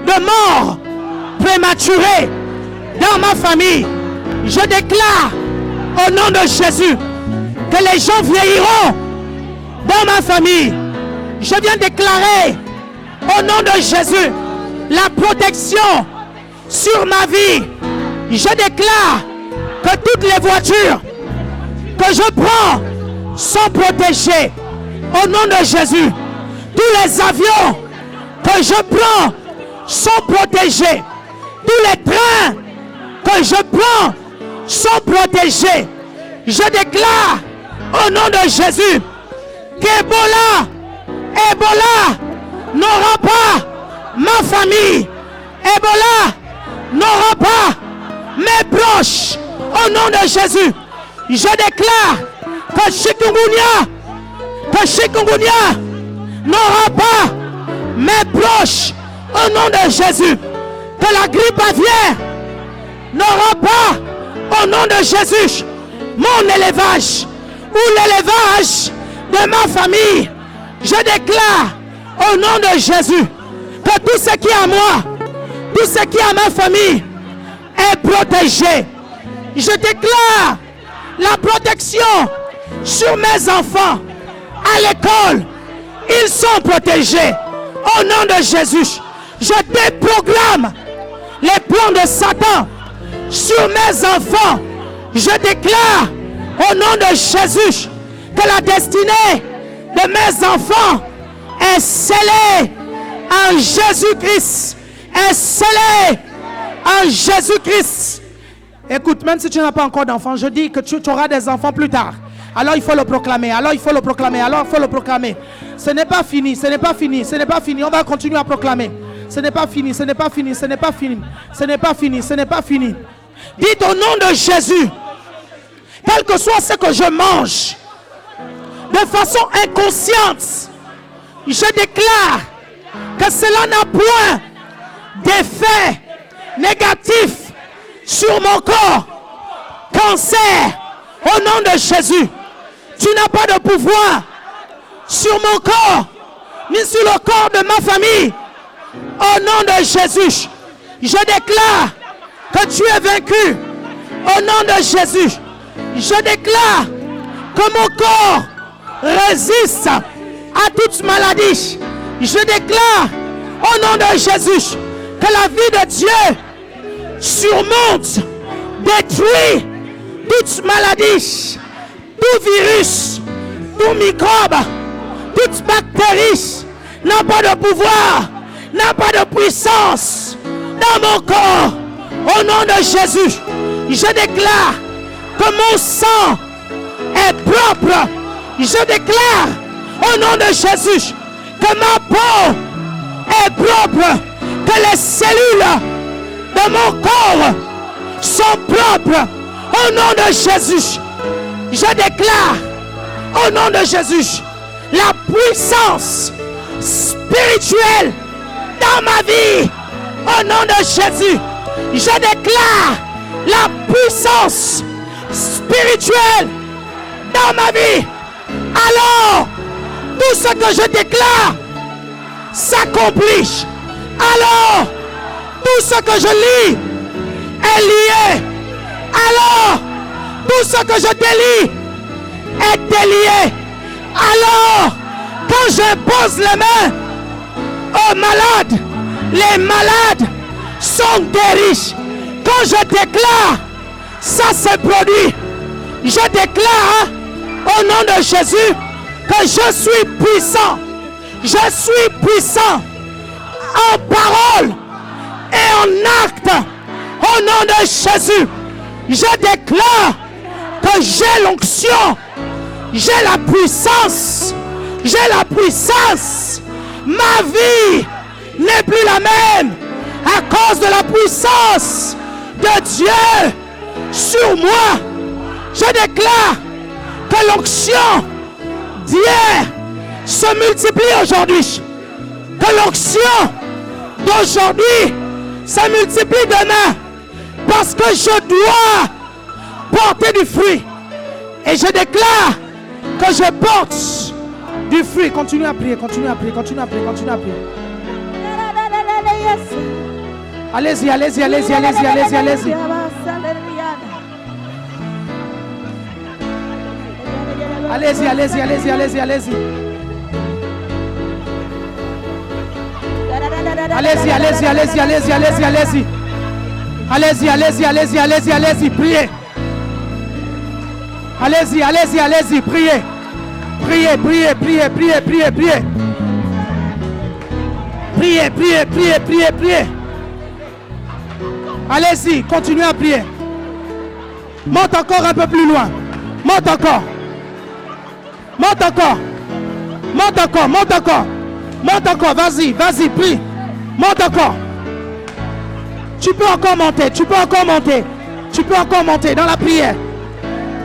de mort prématurée dans ma famille. Je déclare au nom de Jésus que les gens vieilliront dans ma famille. Je viens déclarer au nom de Jésus la protection sur ma vie. Je déclare que toutes les voitures que je prends sont protégées. Au nom de Jésus, tous les avions que je prends sont protégés. Tous les trains que je prends sont protégés. Je déclare au nom de Jésus qu'Ebola n'aura pas ma famille. Ebola n'aura pas mes proches. Au nom de Jésus, je déclare que chikungunya n'aura pas mes proches. Au nom de Jésus, que la grippe aviaire n'aura pas, au nom de Jésus, mon élevage ou l'élevage de ma famille. Je déclare au nom de Jésus que tout ce qui est à moi, tout ce qui est à ma famille est protégé. Je déclare la protection sur mes enfants. À l'école, ils sont protégés. Au nom de Jésus, je déprogramme les plans de Satan sur mes enfants. Je déclare au nom de Jésus que la destinée de mes enfants est scellée en Jésus-Christ. Est scellée en Jésus-Christ. Écoute, même si tu n'as pas encore d'enfants, je dis que tu auras des enfants plus tard. Alors il faut le proclamer, alors il faut le proclamer, alors il faut le proclamer. Ce n'est pas fini, ce n'est pas fini, ce n'est pas fini. On va continuer à proclamer. Ce n'est pas fini, ce n'est pas fini, ce n'est pas fini. Ce n'est pas fini, ce n'est pas fini. Dites au nom de Jésus, quel que soit ce que je mange, de façon inconsciente, je déclare que cela n'a point d'effet négatif sur mon corps. Cancer, au nom de Jésus, tu n'as pas de pouvoir sur mon corps. ni sur le corps de ma famille. Au nom de Jésus, je déclare que tu es vaincu. Au nom de Jésus, je déclare que mon corps résiste à toute maladie. Je déclare au nom de Jésus que la vie de Dieu surmonte, détruit toute maladie, tout virus, tout microbe, toute bactérie n'a pas de pouvoir, n'a pas de puissance dans mon corps. Au nom de Jésus, je déclare que mon sang est propre. Je déclare au nom de Jésus que ma peau est propre, que les cellules de mon corps sont propres. Au nom de Jésus, je déclare au nom de Jésus la puissance spirituelle dans ma vie. Au nom de Jésus, je déclare la puissance spirituelle dans ma vie. Alors, tout ce que je déclare s'accomplit. Alors, tout ce que je lis est lié. Alors, tout ce que je délie est délié. Alors, quand j'impose les mains aux malades, les malades sont guéris. Quand je déclare, ça se produit. Je déclare au nom de Jésus que je suis puissant. Je suis puissant en parole et en acte. Au nom de Jésus, je déclare que j'ai l'onction, j'ai la puissance, j'ai la puissance. Ma vie n'est plus la même à cause de la puissance de Dieu sur moi. Je déclare que l'onction d'hier se multiplie aujourd'hui. Que l'onction d'aujourd'hui se multiplie demain. Parce que je dois porter du fruit. Et je déclare que je porte du fruit. Continue à prier, continue à prier, continue à prier, continue à prier. Allez-y, allez-y, allez-y, allez-y, allez-y, allez-y. Allez-y, allez-y, allez-y, allez-y, allez-y. Allez-y, allez-y, allez-y, allez-y, allez-y, allez-y. Allez-y, allez-y, allez-y, allez-y, allez-y, priez. Allez-y, allez-y, allez-y, priez. Priez, priez, priez, priez, priez, priez. Priez, priez, priez, priez, priez. Allez-y, continuez à prier. Monte encore un peu plus loin. Monte encore. Monte encore. Monte encore, monte encore. Monte encore, vas-y, vas-y, prie. Monte encore. Tu peux encore monter, tu peux encore monter. Tu peux encore monter dans la prière.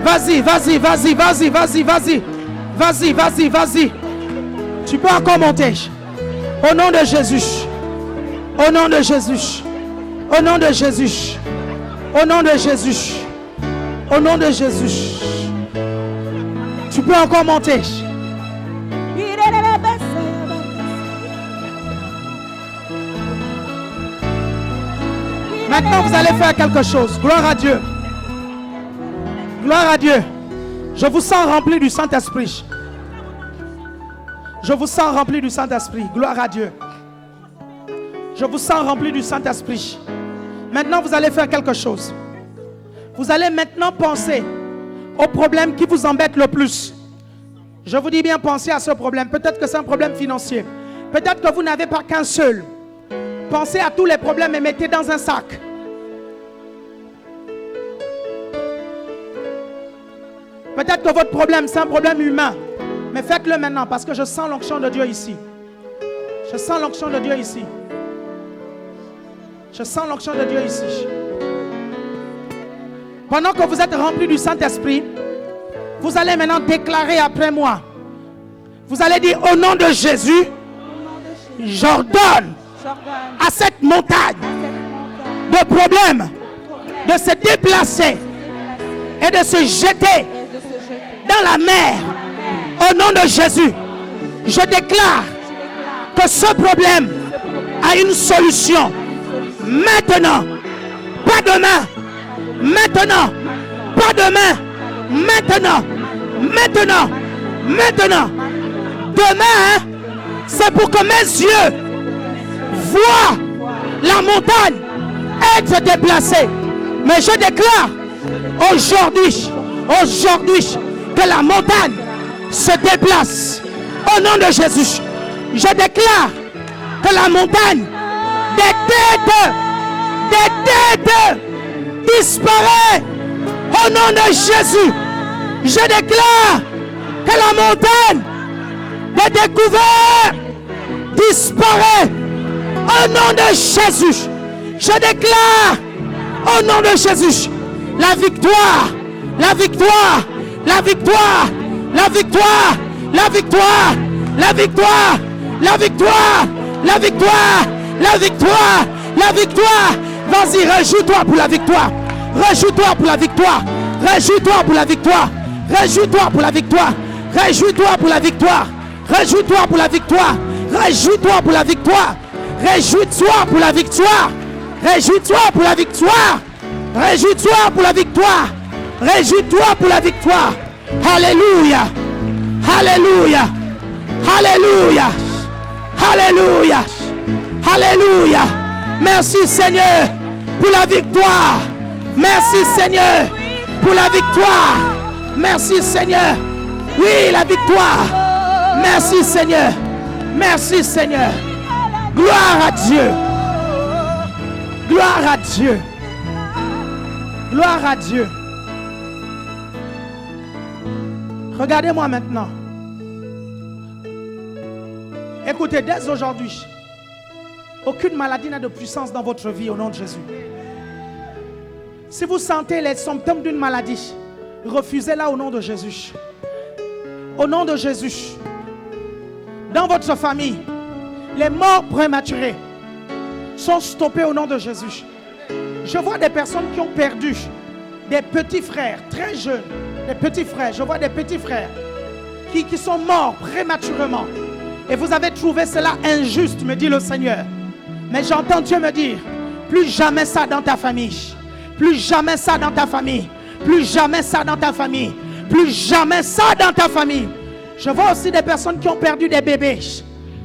Vas-y, vas-y, vas-y, vas-y, vas-y, vas-y. Vas-y, vas-y, vas-y. Tu peux encore monter. Au nom de Jésus. Au nom de Jésus. Au nom de Jésus. Au nom de Jésus. Au nom de Jésus. Tu peux encore monter. Maintenant, vous allez faire quelque chose. Gloire à Dieu. Gloire à Dieu. Je vous sens rempli du Saint-Esprit. Je vous sens rempli du Saint-Esprit. Gloire à Dieu. Je vous sens rempli du Saint-Esprit. Maintenant, vous allez faire quelque chose. Vous allez maintenant penser au problème qui vous embête le plus. Je vous dis bien, pensez à ce problème. Peut-être que c'est un problème financier. Peut-être que vous n'avez pas qu'un seul. Pensez à tous les problèmes et mettez dans un sac. Peut-être que votre problème, c'est un problème humain. Mais faites-le maintenant parce que je sens l'onction de Dieu ici. Je sens l'onction de Dieu ici. Je sens l'onction de Dieu ici. Pendant que vous êtes remplis du Saint-Esprit, vous allez maintenant déclarer après moi. Vous allez dire au nom de Jésus, j'ordonne à cette montagne de problèmes de se déplacer et de se jeter dans la mer. Au nom de Jésus, je déclare que ce problème a une solution. Maintenant, pas demain. Maintenant, pas demain. Maintenant, maintenant, maintenant. Demain, c'est pour que mes yeux voient la montagne être déplacée. Mais je déclare aujourd'hui que la montagne se déplace au nom de Jésus. Je déclare que la montagne des têtes disparaît au nom de Jésus. Je déclare que la montagne des découvertes disparaît au nom de Jésus. Je déclare au nom de Jésus la victoire, la victoire, la victoire, la victoire, la victoire, la victoire, la victoire, la victoire, la victoire, la victoire. Vas-y, réjouis-toi pour la victoire. Réjouis-toi pour la victoire. Réjouis-toi pour la victoire. Réjouis-toi pour la victoire. Réjouis-toi pour la victoire. Réjouis-toi pour la victoire. Réjouis-toi pour la victoire. Réjouis-toi pour la victoire. Réjouis-toi pour la victoire. Réjouis-toi pour la victoire. Réjouis-toi pour la victoire. Alléluia. Alléluia. Alléluia. Alléluia. Alléluia. Merci Seigneur pour la victoire. Merci Seigneur pour la victoire. Merci Seigneur. Oui, la victoire. Merci Seigneur. Merci Seigneur. Gloire à Dieu. Gloire à Dieu. Gloire à Dieu. Regardez-moi maintenant. Écoutez, dès aujourd'hui, aucune maladie n'a de puissance dans votre vie au nom de Jésus. Si vous sentez les symptômes d'une maladie, refusez-la au nom de Jésus. Au nom de Jésus. Dans votre famille, les morts prématurées sont stoppées au nom de Jésus. Je vois des personnes qui ont perdu des petits frères très jeunes. Des petits frères, je vois des petits frères qui sont morts prématurément. Et vous avez trouvé cela injuste, me dit le Seigneur. Mais j'entends Dieu me dire, plus jamais ça dans ta famille. Plus jamais ça dans ta famille. Plus jamais ça dans ta famille. Plus jamais ça dans ta famille. Je vois aussi des personnes qui ont perdu des bébés.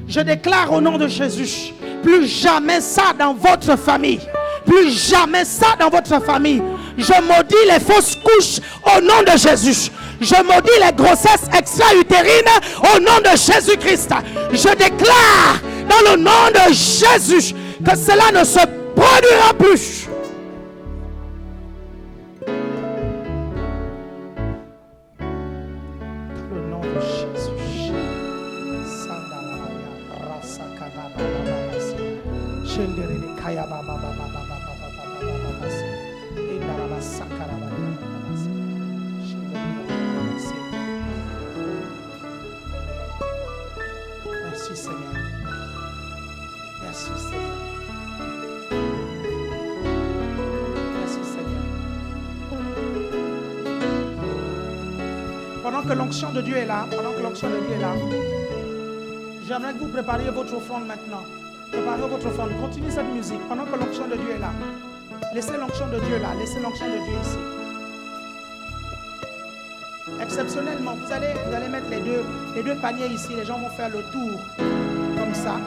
Je déclare au nom de Jésus, plus jamais ça dans votre famille. Plus jamais ça dans votre famille. Je maudis les fausses couches au nom de Jésus. Je maudis les grossesses extra-utérines au nom de Jésus-Christ. Je déclare dans le nom de Jésus que cela ne se produira plus. Dans le nom de Jésus. Merci Seigneur. Merci Seigneur. Merci Seigneur. Pendant que l'onction de Dieu est là, j'aimerais que vous prépariez votre offrande maintenant. Préparez votre offrande. Continuez cette musique pendant que l'onction de Dieu est là. Laissez l'onction de Dieu là. Laissez l'onction de Dieu ici. Exceptionnellement, vous allez mettre les deux paniers ici. Les gens vont faire le tour comme ça.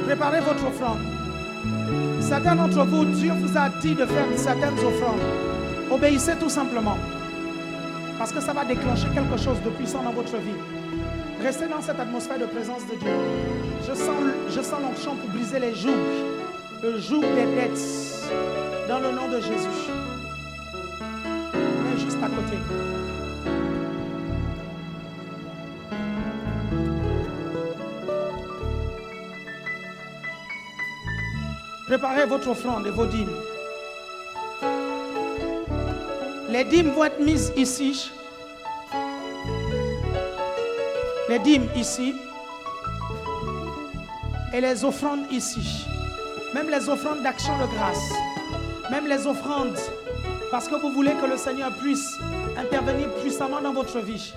Préparez votre offrande. Certains d'entre vous, Dieu vous a dit de faire certaines offrandes. Obéissez tout simplement. Parce que ça va déclencher quelque chose de puissant dans votre vie. Restez dans cette atmosphère de présence de Dieu. Je sens l'onction pour briser les jougs. Le joug des dettes. Dans le nom de Jésus. Mais juste à côté. Préparez votre offrande et vos dîmes. Les dîmes vont être mises ici. Les dîmes ici. Et les offrandes ici. Même les offrandes d'action de grâce. Même les offrandes. Parce que vous voulez que le Seigneur puisse intervenir puissamment dans votre vie.